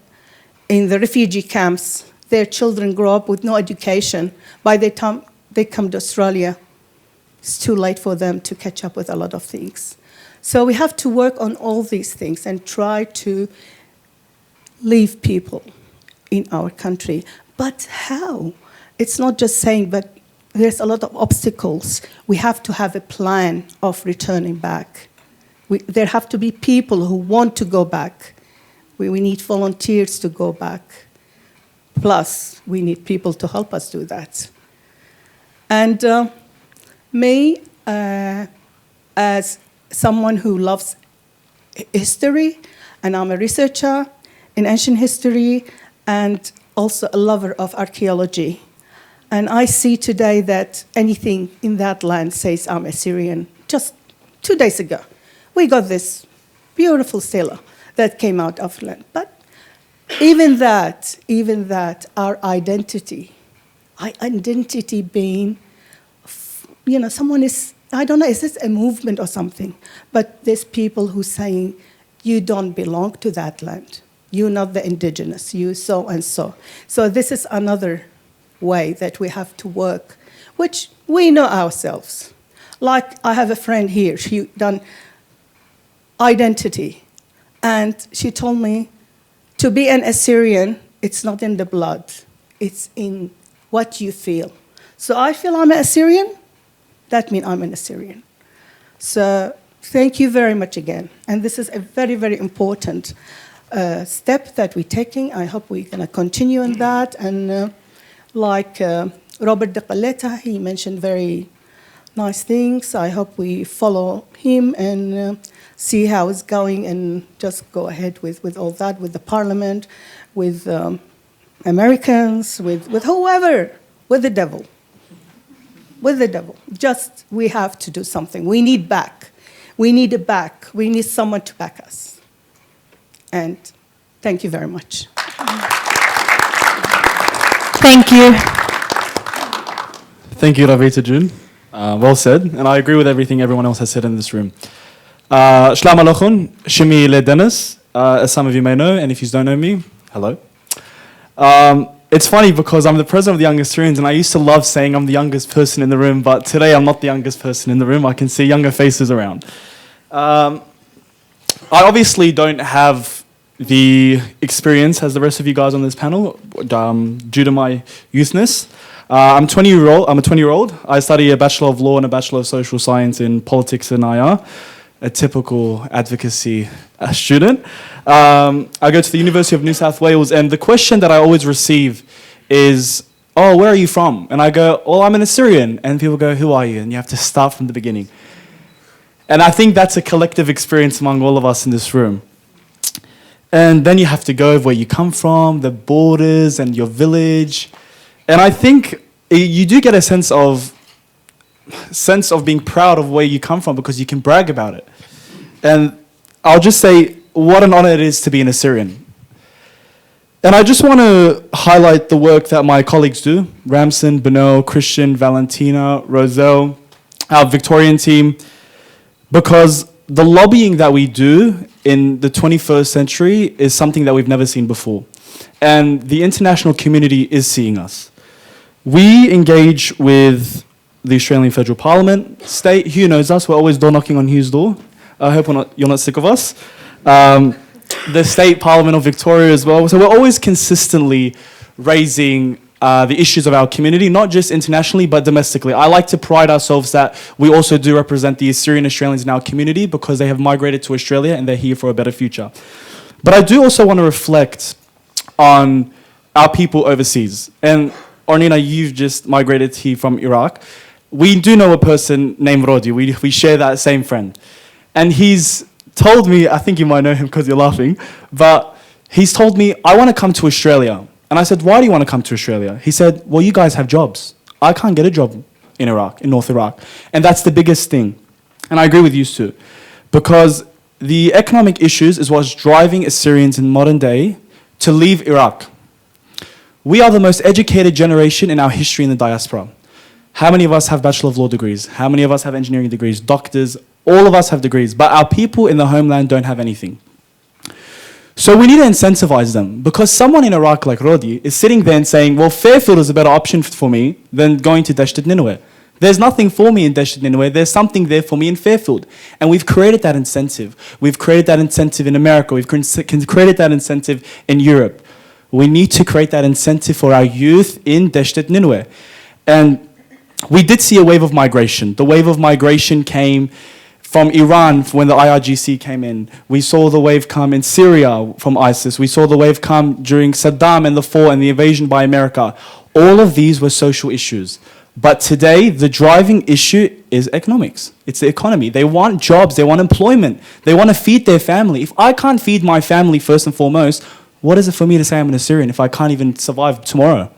in the refugee camps. Their children grow up with no education. By the time they come to Australia, it's too late for them to catch up with a lot of things. So we have to work on all these things and try to leave people in our country. But how? It's not just saying, but there's a lot of obstacles. We have to have a plan of returning back. There have to be people who want to go back. We need volunteers to go back. Plus, we need people to help us do that. And me, as someone who loves history, and I'm a researcher in ancient history, and also a lover of archaeology. And I see today that anything in that land says I'm Assyrian. Just 2 days ago, we got this beautiful stela that came out of land. But even that, our identity being, someone is, I don't know, is this a movement or something? But there's people who saying, you don't belong to that land. You're not the indigenous, you so and so. So this is another way that we have to work, which we know ourselves. Like I have a friend here, she done identity, and she told me to be an Assyrian, it's not in the blood, it's in what you feel. So I feel I'm an Assyrian, that means I'm an Assyrian. So thank you very much again. And this is a very, very important step that we're taking. I hope we're going to continue on that. And like Robert Dekaleta, he mentioned very nice things. I hope we follow him and see how it's going and just go ahead with all that, with the parliament, with Americans, with whoever, with the devil. With the devil. Just, we have to do something. We need back. We need it back. We need someone to back us. And thank you very much. Thank you. Thank you, Ravita June. Well said, and I agree with everything everyone else has said in this room. Shalom aleichem, Shimi Le Dennis, as some of you may know, and if you don't know me, hello. It's funny because I'm the president of the Young Assyrians, and I used to love saying I'm the youngest person in the room, but today I'm not the youngest person in the room. I can see younger faces around. I obviously don't have the experience as the rest of you guys on this panel due to my youthness. I'm a 20-year-old. I study a Bachelor of Law and a Bachelor of Social Science in Politics and IR, a typical advocacy student. I go to the University of New South Wales, and the question that I always receive is, oh, where are you from? And I go, oh, I'm an Assyrian. And people go, who are you? And you have to start from the beginning. And I think that's a collective experience among all of us in this room. And then you have to go over where you come from, the borders and your village. And I think you do get a sense of being proud of where you come from because you can brag about it. And I'll just say what an honor it is to be an Assyrian. And I just want to highlight the work that my colleagues do, Ramson, Benel, Christian, Valentina, Roselle, our Victorian team, because the lobbying that we do in the 21st century is something that we've never seen before. And the international community is seeing us. We engage with the Australian Federal Parliament, state. Hugh knows us. We're always door knocking on Hugh's door. I hope you're not sick of us. The State Parliament of Victoria as well. So we're always consistently raising the issues of our community, not just internationally, but domestically. I like to pride ourselves that we also do represent the Assyrian Australians in our community because they have migrated to Australia and they're here for a better future. But I do also want to reflect on our people overseas. And Ornina, you've just migrated here from Iraq. We do know a person named Rodi. We share that same friend. And he's told me, I think you might know him because you're laughing, but he's told me, I want to come to Australia. And I said, why do you want to come to Australia? He said, well, you guys have jobs. I can't get a job in Iraq, in North Iraq. And that's the biggest thing. And I agree with you, Sue, because the economic issues is what's driving Assyrians in modern day to leave Iraq. We are the most educated generation in our history in the diaspora. How many of us have Bachelor of Law degrees? How many of us have engineering degrees, doctors? All of us have degrees, but our people in the homeland don't have anything. So we need to incentivize them, because someone in Iraq like Rodi is sitting there and saying, well, Fairfield is a better option for me than going to Dasht Nineveh. There's nothing for me in Dasht Nineveh. There's something there for me in Fairfield. And we've created that incentive. We've created that incentive in America. We've created that incentive in Europe. We need to create that incentive for our youth in Dasht Nineveh. And we did see a wave of migration. The wave of migration came from Iran when the IRGC came in. We saw the wave come in Syria from ISIS. We saw the wave come during Saddam and the fall and the invasion by America. All of these were social issues. But today, the driving issue is economics. It's the economy. They want jobs. They want employment. They want to feed their family. If I can't feed my family first and foremost, what is it for me to say I'm an Assyrian if I can't even survive tomorrow?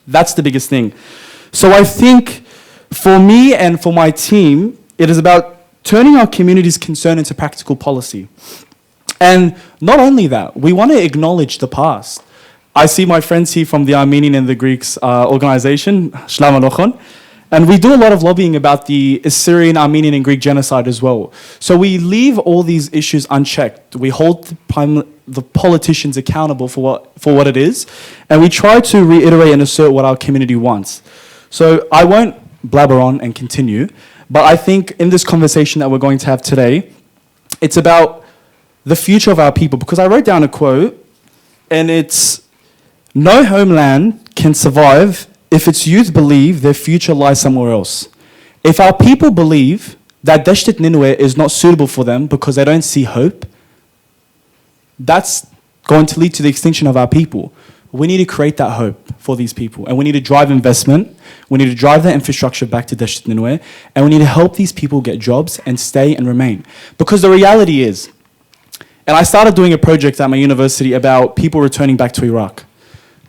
That's the biggest thing. So I think for me and for my team, it is about turning our community's concern into practical policy. And not only that, we want to acknowledge the past. I see my friends here from the Armenian and the Greeks organization, Shalom Aleichem, and we do a lot of lobbying about the Assyrian, Armenian, and Greek genocide as well. So we leave all these issues unchecked. We hold the politicians accountable for what it is, and we try to reiterate and assert what our community wants. So I won't blabber on and continue, but I think in this conversation that we're going to have today, it's about the future of our people. Because I wrote down a quote, and it's, no homeland can survive if its youth believe their future lies somewhere else. If our people believe that Dasht Nineveh is not suitable for them because they don't see hope, that's going to lead to the extinction of our people. We need to create that hope for these people, and we need to drive investment. We need to drive that infrastructure back to Dasht Ninwe, and we need to help these people get jobs and stay and remain. Because the reality is, and I started doing a project at my university about people returning back to Iraq.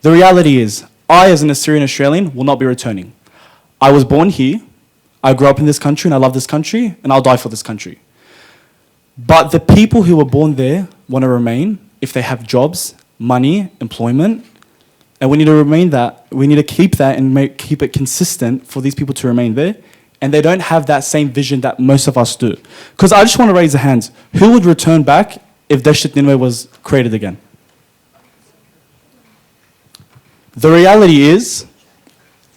The reality is, I as an Assyrian Australian will not be returning. I was born here, I grew up in this country, and I love this country, and I'll die for this country. But the people who were born there want to remain if they have jobs, money, employment, and we need to remain that. We need to keep that and keep it consistent for these people to remain there. And they don't have that same vision that most of us do. Because I just want to raise the hands. Who would return back if Dasht Ninwe was created again? The reality is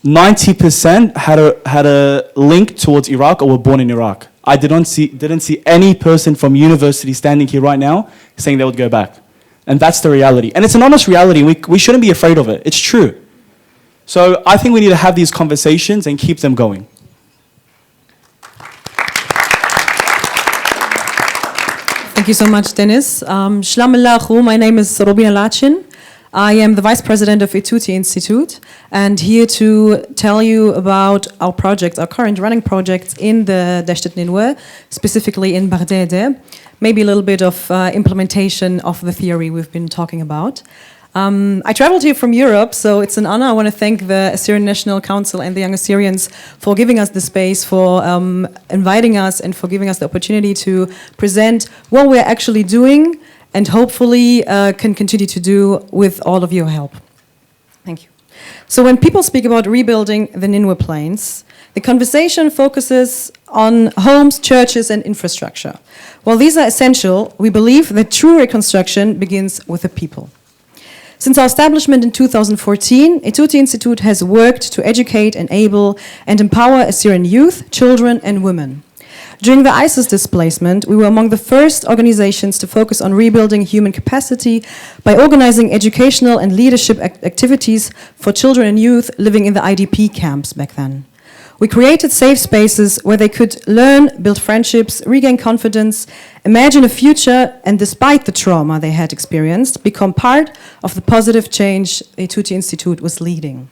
90% had a link towards Iraq or were born in Iraq. I didn't see any person from university standing here right now saying they would go back. And that's the reality. And it's an honest reality. We shouldn't be afraid of it. It's true. So I think we need to have these conversations and keep them going. Thank you so much, Dennis. Shalom Alaikum. My name is Robina Lachin. I am the Vice President of Etuti Institute and here to tell you about our projects, our current running projects in the Dasht Ninwe, specifically in Baghdad. Maybe a little bit of implementation of the theory we've been talking about. I traveled here from Europe, so it's an honor. I want to thank the Assyrian National Council and the Young Assyrians for giving us the space, for inviting us and for giving us the opportunity to present what we're actually doing and hopefully can continue to do with all of your help. Thank you. So when people speak about rebuilding the Ninwe Plains, the conversation focuses on homes, churches, and infrastructure. While these are essential, we believe that true reconstruction begins with the people. Since our establishment in 2014, Etuti Institute has worked to educate, enable, and empower Assyrian youth, children, and women. During the ISIS displacement, we were among the first organizations to focus on rebuilding human capacity by organizing educational and leadership activities for children and youth living in the IDP camps back then. We created safe spaces where they could learn, build friendships, regain confidence, imagine a future, and despite the trauma they had experienced, become part of the positive change Etuti Institute was leading.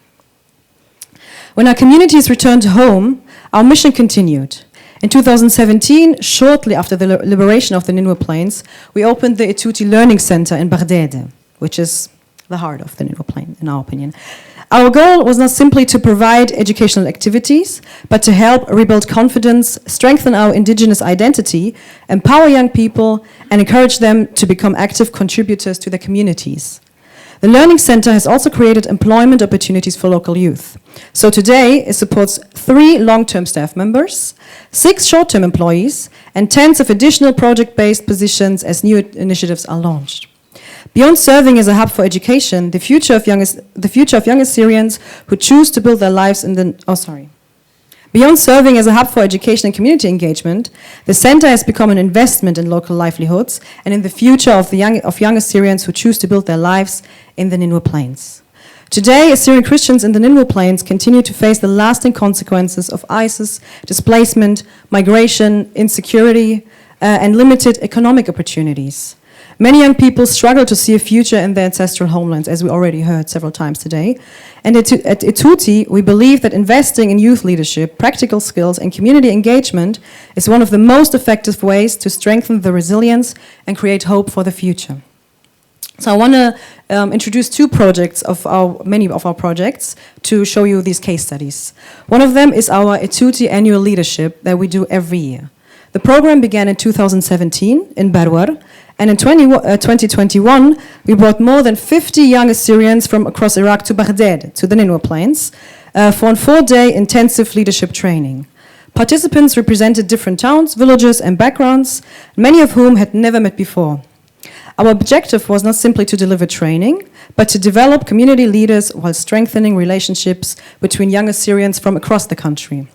When our communities returned home, our mission continued. In 2017, shortly after the liberation of the Ninwe Plains, we opened the Etuti Learning Center in Baghdad, which is the heart of the Ninwe Plain, in our opinion. Our goal was not simply to provide educational activities, but to help rebuild confidence, strengthen our indigenous identity, empower young people, and encourage them to become active contributors to their communities. The Learning Center has also created employment opportunities for local youth. So today, it supports 3 long-term staff members, 6 short-term employees, and tens of additional project-based positions as new initiatives are launched. Beyond serving as a hub for education, the future of young Assyrians who choose to build their lives in the... Beyond serving as a hub for education and community engagement, the center has become an investment in local livelihoods and in the future of young Assyrians who choose to build their lives in the Ninwe Plains. Today, Assyrian Christians in the Ninwe Plains continue to face the lasting consequences of ISIS, displacement, migration, insecurity, and limited economic opportunities. Many young people struggle to see a future in their ancestral homelands, as we already heard several times today. And at Etuti, we believe that investing in youth leadership, practical skills, and community engagement is one of the most effective ways to strengthen the resilience and create hope for the future. So I want to introduce 2 projects many of our projects to show you these case studies. One of them is our Etuti annual leadership that we do every year. The program began in 2017 in Barwar, and in 2021, we brought more than 50 young Assyrians from across Iraq to Baghdad, to the Ninwe Plains, for a 4-day intensive leadership training. Participants represented different towns, villages, and backgrounds, many of whom had never met before. Our objective was not simply to deliver training, but to develop community leaders while strengthening relationships between young Assyrians from across the country.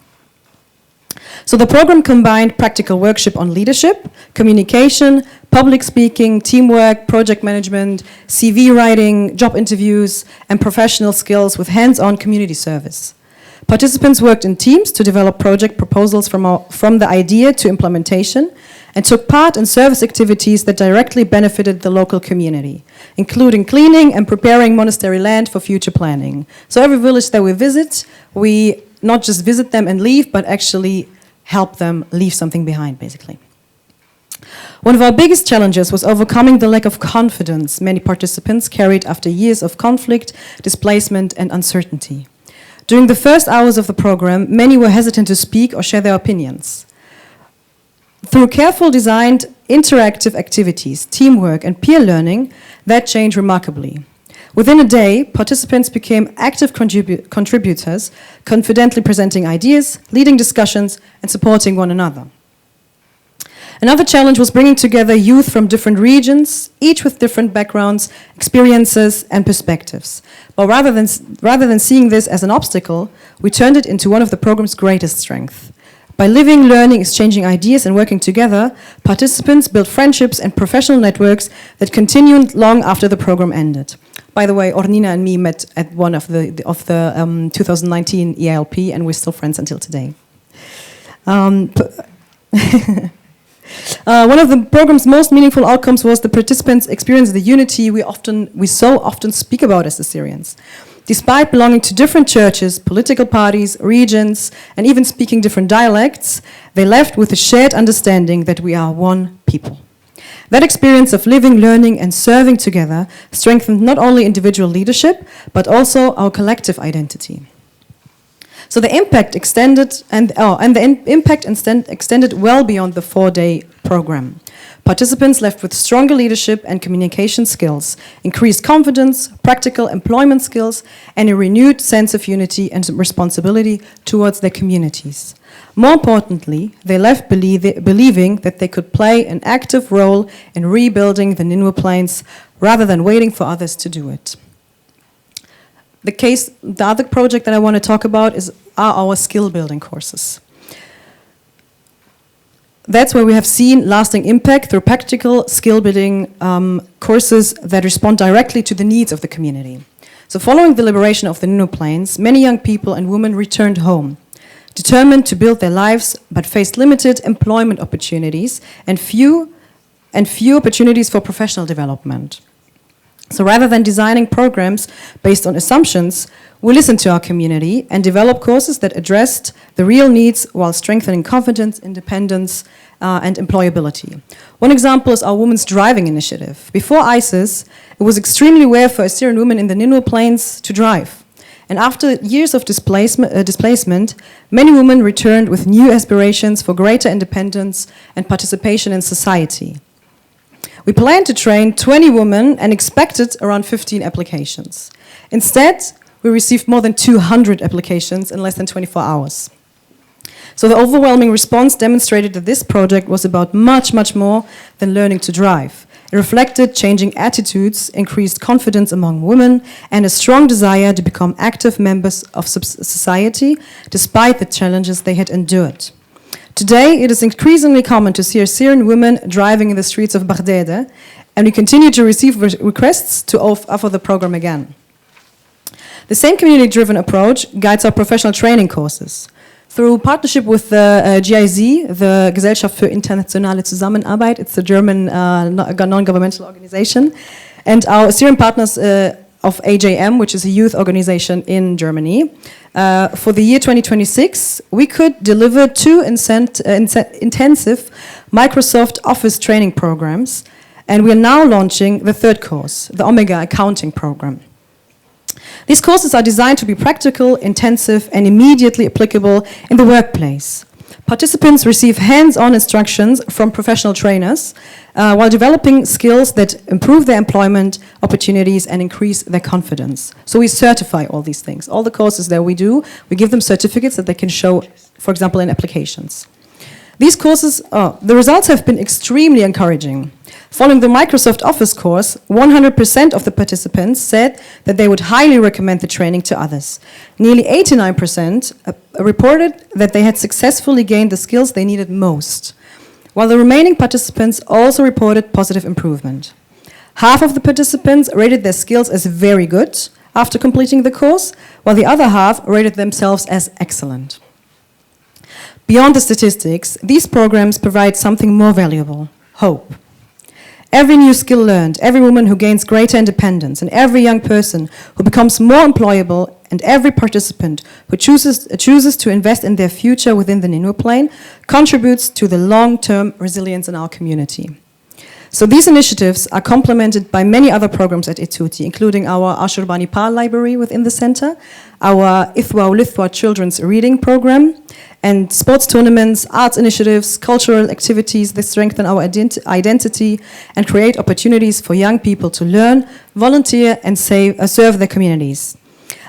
So the program combined practical workshop on leadership, communication, public speaking, teamwork, project management, CV writing, job interviews, and professional skills with hands-on community service. Participants worked in teams to develop project proposals from the idea to implementation, and took part in service activities that directly benefited the local community, including cleaning and preparing monastery land for future planning. So every village that we visit, we not just visit them and leave, but actually help them leave something behind, basically. One of our biggest challenges was overcoming the lack of confidence many participants carried after years of conflict, displacement, and uncertainty. During the first hours of the program, many were hesitant to speak or share their opinions. Through carefully designed interactive activities, teamwork, and peer learning, that changed remarkably. Within a day, participants became active contributors, confidently presenting ideas, leading discussions, and supporting one another. Another challenge was bringing together youth from different regions, each with different backgrounds, experiences, and perspectives. But rather than seeing this as an obstacle, we turned it into one of the program's greatest strengths. By living, learning, exchanging ideas, and working together, participants built friendships and professional networks that continued long after the program ended. By the way, Ornina and me met at one of the 2019 EILP, and we're still friends until today. One of the program's most meaningful outcomes was the participants experienced the unity we so often speak about as Assyrians. Despite belonging to different churches, political parties, regions, and even speaking different dialects, they left with a shared understanding that we are one people. That experience of living, learning, and serving together strengthened not only individual leadership, but also our collective identity. So the impact extended extended well beyond the 4-day program. Participants left with stronger leadership and communication skills, increased confidence, practical employment skills, and a renewed sense of unity and responsibility towards their communities. More importantly, they left believing that they could play an active role in rebuilding the Nineveh Plains rather than waiting for others to do it. The other project that I want to talk about are our skill building courses. That's where we have seen lasting impact through practical skill building courses that respond directly to the needs of the community. So following the liberation of the Nineveh Plains, many young people and women returned home, determined to build their lives, but faced limited employment opportunities and few opportunities for professional development. So rather than designing programs based on assumptions, we listened to our community and developed courses that addressed the real needs while strengthening confidence, independence, and employability. One example is our Women's Driving Initiative. Before ISIS, it was extremely rare for Assyrian women in the Nineveh Plains to drive. And after years of displacement, many women returned with new aspirations for greater independence and participation in society. We planned to train 20 women and expected around 15 applications. Instead, we received more than 200 applications in less than 24 hours. So the overwhelming response demonstrated that this project was about much, much more than learning to drive. It reflected changing attitudes, increased confidence among women, and a strong desire to become active members of society despite the challenges they had endured. Today, it is increasingly common to see Assyrian women driving in the streets of Baghdad, and we continue to receive requests to offer the program again. The same community-driven approach guides our professional training courses. Through partnership with the GIZ, the Gesellschaft für internationale Zusammenarbeit, it's a German non-governmental organization, and our Assyrian partners of AJM, which is a youth organization in Germany. For the year 2026, we could deliver 2 intensive Microsoft Office training programs, and we are now launching the 3rd course, the Omega Accounting Program. These courses are designed to be practical, intensive, and immediately applicable in the workplace. Participants receive hands-on instructions from professional trainers while developing skills that improve their employment opportunities and increase their confidence. So we certify all these things. All the courses that we do, we give them certificates that they can show, for example, in applications. These courses, the results have been extremely encouraging. Following the Microsoft Office course, 100% of the participants said that they would highly recommend the training to others. Nearly 89% reported that they had successfully gained the skills they needed most, while the remaining participants also reported positive improvement. Half of the participants rated their skills as very good after completing the course, while the other half rated themselves as excellent. Beyond the statistics, these programs provide something more valuable: hope. Every new skill learned, every woman who gains greater independence, and every young person who becomes more employable, and every participant who chooses to invest in their future within the Nineveh Plain contributes to the long-term resilience in our community. So these initiatives are complemented by many other programs at Etuti, including our Ashurbani Pal library within the center, our Ithwa Ulithwa children's reading program, and sports tournaments, arts initiatives, cultural activities that strengthen our identity and create opportunities for young people to learn, volunteer, and serve their communities.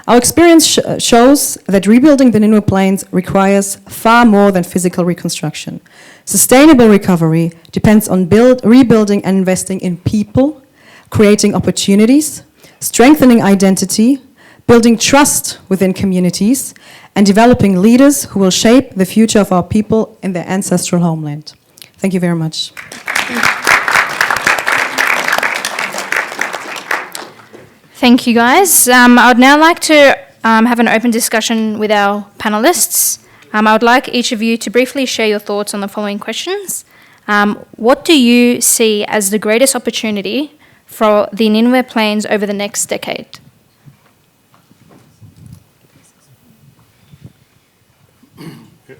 Our experience shows that rebuilding the Nineveh Plains requires far more than physical reconstruction. Sustainable recovery depends on rebuilding and investing in people, creating opportunities, strengthening identity, building trust within communities, and developing leaders who will shape the future of our people in their ancestral homeland. Thank you very much. Thank you, guys. I would now like to have an open discussion with our panelists. I would like each of you to briefly share your thoughts on the following questions. What do you see as the greatest opportunity for the Nineveh Plains over the next decade?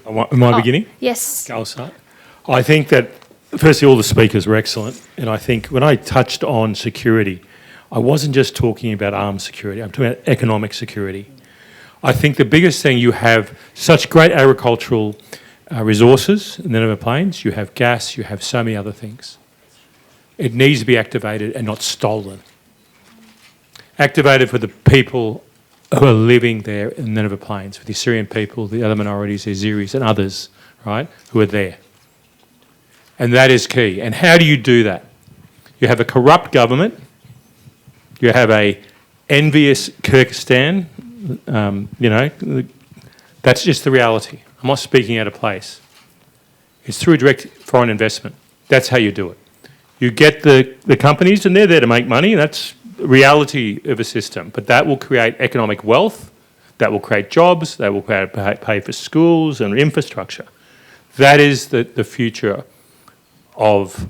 Am I beginning? Yes. I'll start. I think that, firstly, all the speakers were excellent. And I think when I touched on security, I wasn't just talking about armed security, I'm talking about economic security. I think the biggest thing, you have such great agricultural resources in the Nineveh Plains, you have gas, you have so many other things. It needs to be activated and not stolen. Activated for the people who are living there in the Nineveh Plains, for the Assyrian people, the other minorities, the Azeris and others, right, who are there. And that is key. And how do you do that? You have a corrupt government, you have a envious Kyrgyzstan, that's just the reality. I'm not speaking out of place. It's through direct foreign investment. That's how you do it. You get the companies, and they're there to make money. That's the reality of a system. But that will create economic wealth, that will create jobs, that will pay for schools and infrastructure. That is the future of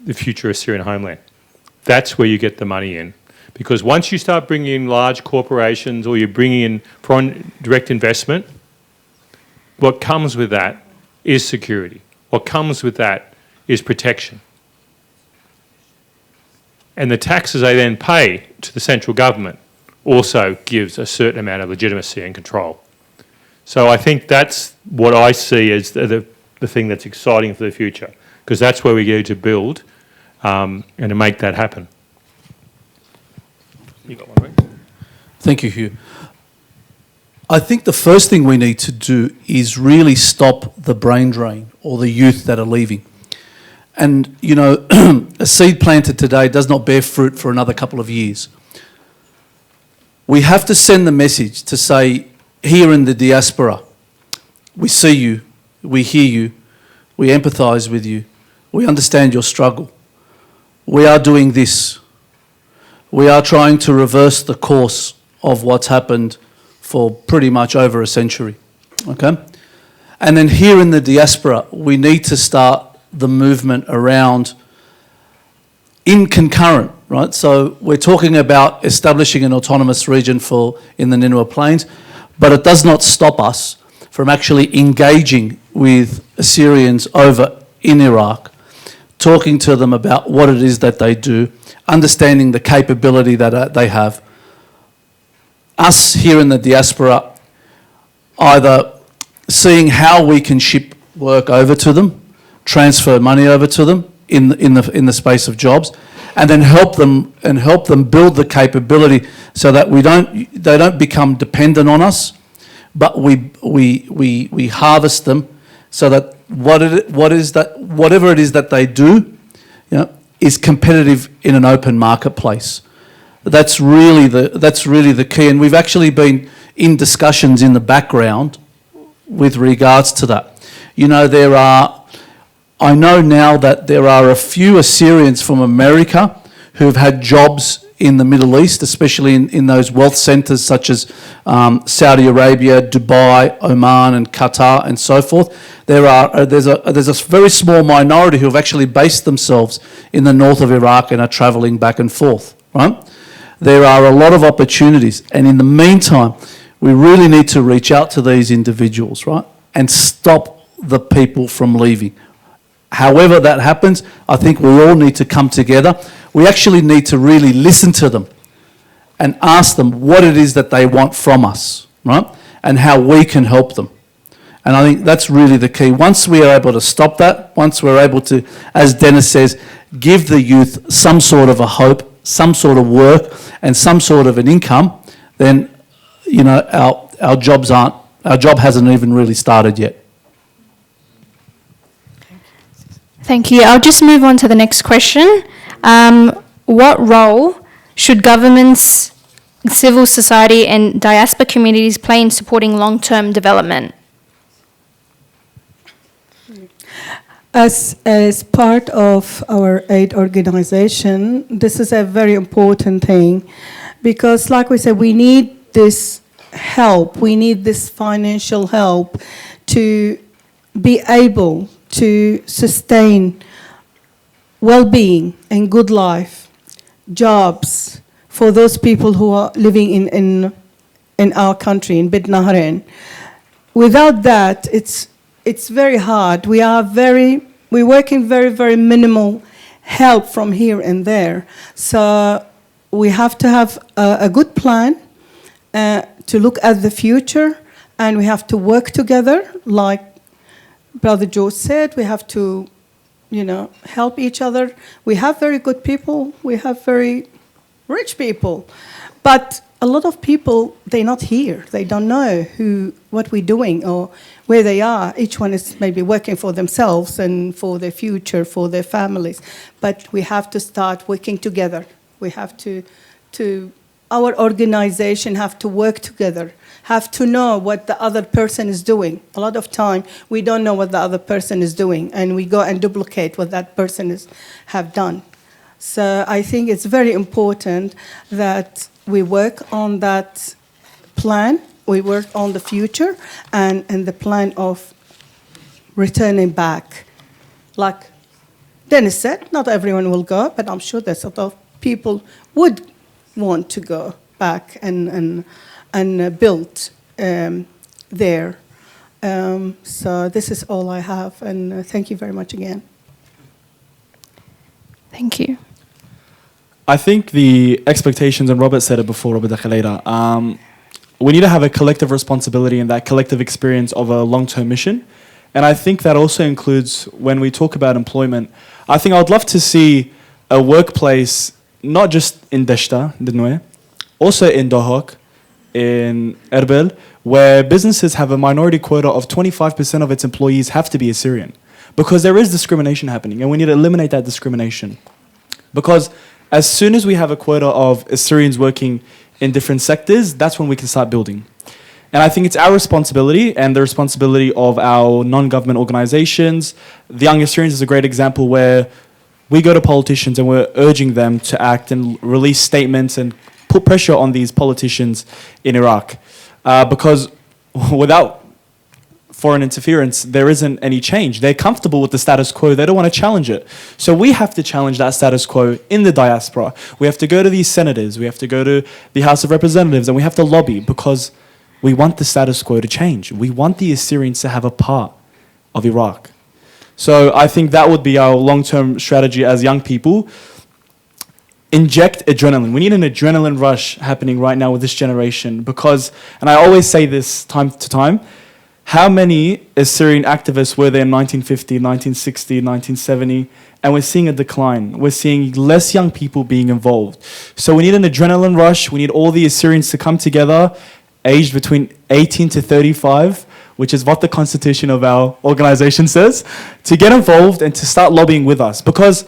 the future Assyrian homeland. That's where you get the money in. Because once you start bringing in large corporations or you're bringing in foreign direct investment, what comes with that is security. What comes with that is protection. And the taxes they then pay to the central government also gives a certain amount of legitimacy and control. So I think that's what I see as the thing that's exciting for the future, because that's where we go to build and to make that happen. You got one, right? Thank you, Hugh. I think the first thing we need to do is really stop the brain drain or the youth that are leaving. And, you know, a seed planted today does not bear fruit for another couple of years. We have to send the message to say, here in the diaspora, we see you, we hear you, we empathise with you, we understand your struggle. We are doing this. We are trying to reverse the course of what's happened for pretty much over a century, okay? And then here in the diaspora, we need to start the movement around in concurrent, right? So we're talking about establishing an autonomous region in the Nineveh Plains, but it does not stop us from actually engaging with Assyrians over in Iraq, talking to them about what it is that they do, understanding the capability that they have. Us here in the diaspora, either seeing how we can ship work over to them, transfer money over to them in the space of jobs, and then help them build the capability so that they don't become dependent on us, but we harvest them so that whatever it is that they do, is competitive in an open marketplace. That's really the key, and we've actually been in discussions in the background with regards to that. I know now that there are a few Assyrians from America who've had jobs in the Middle East, especially in those wealth centres such as Saudi Arabia, Dubai, Oman and Qatar and so forth. There's a very small minority who have actually based themselves in the north of Iraq and are travelling back and forth, right? There are a lot of opportunities, and in the meantime, we really need to reach out to these individuals, right, and stop the people from leaving. However that happens, I think we all need to come together. We actually need to really listen to them and ask them what it is that they want from us, right, and how we can help them. And I think that's really the key. Once we are able to stop that, once we're able to, as Dennis says, give the youth some sort of a hope, some sort of work and some sort of an income, then, you know, our job hasn't even really started yet. Thank you. I'll just move on to the next question. What role should governments, civil society and diaspora communities play in supporting long-term development? As part of our aid organization, this is a very important thing because, like we said, we need this help. We need this financial help to be able to sustain well-being and good life, jobs for those people who are living in our country, in Beit Nahrain. Without that, it's very hard. We're working very, very minimal help from here and there. So we have to have a good plan to look at the future, and we have to work together. Like Brother George said, we have to, you know, help each other. We have very good people. We have very rich people. But a lot of people, they're not here. They don't know what we're doing or where they are. Each one is maybe working for themselves and for their future, for their families. But we have to start working together. We have to our organization have to work together, have to know what the other person is doing. A lot of time, we don't know what the other person is doing, and we go and duplicate what that person have done. So I think it's very important that we work on that plan, we work on the future, and the plan of returning back. Like Dennis said, not everyone will go, but I'm sure there's a lot of people would want to go back and build there. So this is all I have, and thank you very much again. Thank you. I think the expectations, and Robert said it before, Robert Dekhaleda, we need to have a collective responsibility and that collective experience of a long-term mission. And I think that also includes when we talk about employment. I think I would love to see a workplace, not just in Deshta, Dinwe, also in Dohok, in Erbil, where businesses have a minority quota of 25% of its employees have to be Assyrian. Because there is discrimination happening, and we need to eliminate that discrimination. Because as soon as we have a quota of Assyrians working in different sectors, that's when we can start building. And I think it's our responsibility and the responsibility of our non-government organizations. The Young Assyrians is a great example where we go to politicians and we're urging them to act and release statements and put pressure on these politicians in Iraq. Because without foreign interference, there isn't any change. They're comfortable with the status quo. They don't want to challenge it. So we have to challenge that status quo in the diaspora. We have to go to these senators. We have to go to the House of Representatives, and we have to lobby because we want the status quo to change. We want the Assyrians to have a part of Iraq. So I think that would be our long-term strategy as young people. Inject adrenaline. We need an adrenaline rush happening right now with this generation because, and I always say this time to time, how many Assyrian activists were there in 1950, 1960, 1970, and we're seeing a decline. We're seeing less young people being involved. So we need an adrenaline rush. We need all the Assyrians to come together, aged between 18 to 35, which is what the constitution of our organization says, to get involved and to start lobbying with us. Because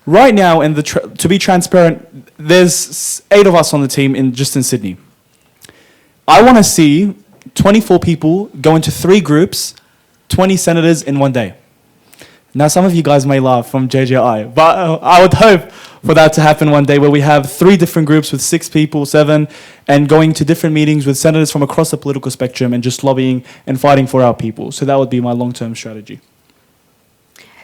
right now, to be transparent, there's 8 of us on the team just in Sydney. I want to see 24 people go into 3 groups, 20 senators in one day. Now, some of you guys may laugh from JJI, but I would hope for that to happen one day where we have 3 different groups with 6 people, 7, and going to different meetings with senators from across the political spectrum and just lobbying and fighting for our people. So that would be my long-term strategy.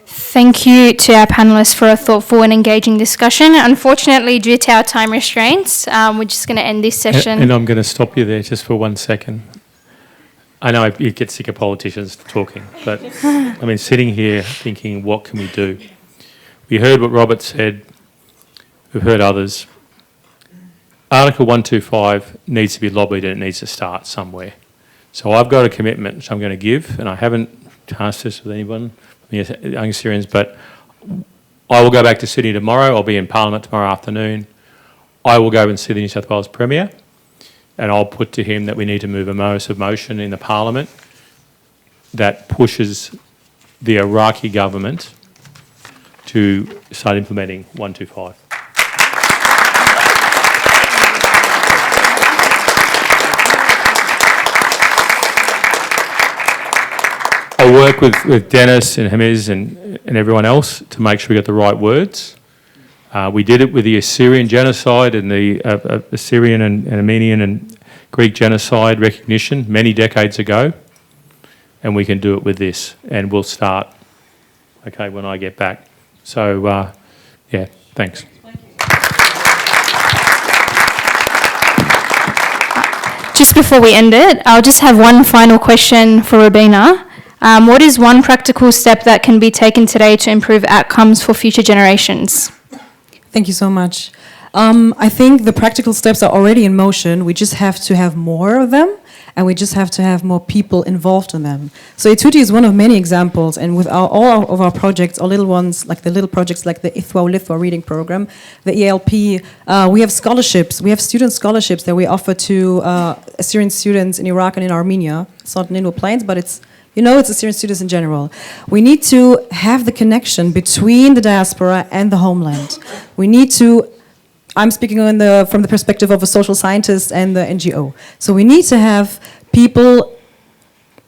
Thank you to our panellists for a thoughtful and engaging discussion. Unfortunately, due to our time restraints, we're just going to end this session. And I'm going to stop you there just for 1 second. I know you get sick of politicians talking, but I mean, sitting here thinking, what can we do? We heard what Robert said. We've heard others. Article 125 needs to be lobbied and it needs to start somewhere. So I've got a commitment which I'm going to give, and I haven't cast this with anyone, the young Assyrians, but I will go back to Sydney tomorrow. I'll be in Parliament tomorrow afternoon. I will go and see the New South Wales Premier, and I'll put to him that we need to move a notice of motion in the Parliament that pushes the Iraqi government to start implementing 125. I'll work with Dennis and Hamiz and everyone else to make sure we get the right words. We did it with the Assyrian genocide and the Assyrian and Armenian and Greek genocide recognition many decades ago, and we can do it with this, and we'll start, okay, when I get back. So, yeah, thanks. Just before we end it, I'll just have one final question for Robina. What is one practical step that can be taken today to improve outcomes for future generations? Thank you so much. I think the practical steps are already in motion. We just have to have more of them, and we just have to have more people involved in them. So Etuti is one of many examples, and with all of our projects, our little ones, like the little projects like the Ithwa Lithwa reading program, the ELP, we have scholarships. We have student scholarships that we offer to Assyrian students in Iraq and in Armenia. It's not Nineveh Plains, but it's Assyrian students in general. We need to have the connection between the diaspora and the homeland. We need to, I'm speaking from the perspective of a social scientist and the NGO. So we need to have people,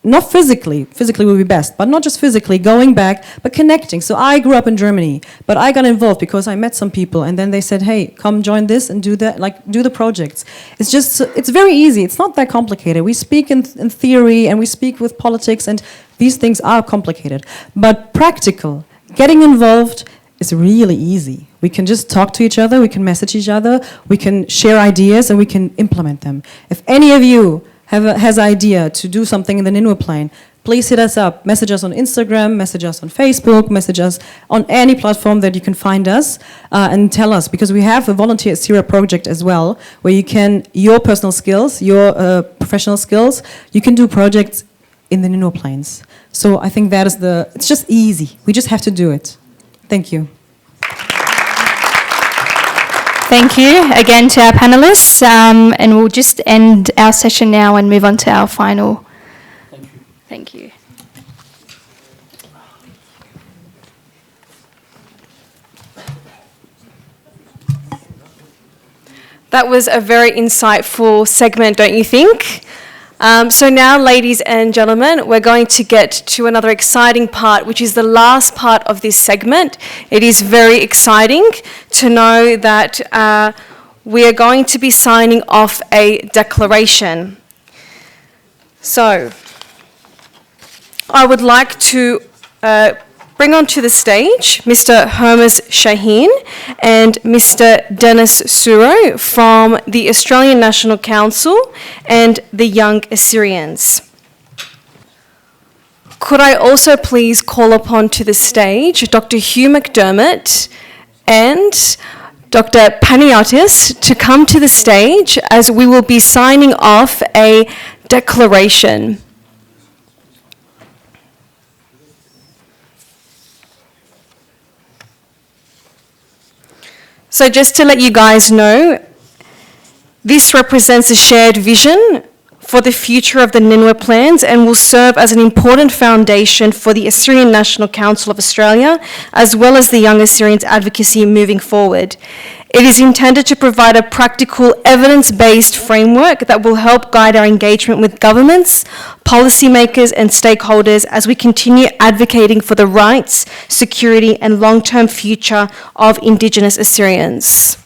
not physically would be best, but not just physically going back, but connecting. So I grew up in Germany, but I got involved because I met some people, and then they said, hey, come join this and do that, do the projects. It's very easy. It's not that complicated. We speak in theory, and we speak with politics, and these things are complicated. But practical, getting involved is really easy. We can just talk to each other, we can message each other, we can share ideas, and we can implement them. If any of you has an idea to do something in the Nineveh Plain, please hit us up. Message us on Instagram, message us on Facebook, message us on any platform that you can find us, and tell us, because we have a Volunteer at Syria project as well, where you can, your personal skills, your professional skills, you can do projects in the Nineveh Plains. So I think that is it's just easy. We just have to do it. Thank you. Thank you again to our panellists, and we'll just end our session now and move on to our final. Thank you. That was a very insightful segment, don't you think? So now, ladies and gentlemen, we're going to get to another exciting part, which is the last part of this segment. It is very exciting to know that we are going to be signing off a declaration. So I would like to bring onto the stage Mr. Hermes Shaheen and Mr. Dennis Suro from the Australian National Council and the Young Assyrians. Could I also please call upon to the stage Dr. Hugh McDermott and Dr. Paniotis to come to the stage as we will be signing off a declaration. So just to let you guys know, this represents a shared vision for the future of the Nineveh plans and will serve as an important foundation for the Assyrian National Council of Australia, as well as the Young Assyrians advocacy moving forward. It is intended to provide a practical, evidence-based framework that will help guide our engagement with governments, policymakers, and stakeholders as we continue advocating for the rights, security, and long-term future of Indigenous Assyrians.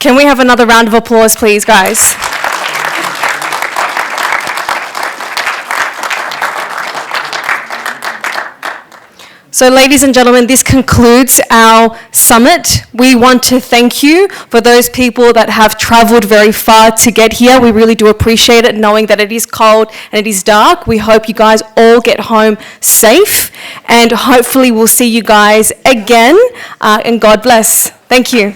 Can we have another round of applause, please, guys? So, ladies and gentlemen, this concludes our summit. We want to thank you for those people that have travelled very far to get here. We really do appreciate it, knowing that it is cold and it is dark. We hope you guys all get home safe, and hopefully we'll see you guys again, and God bless. Thank you.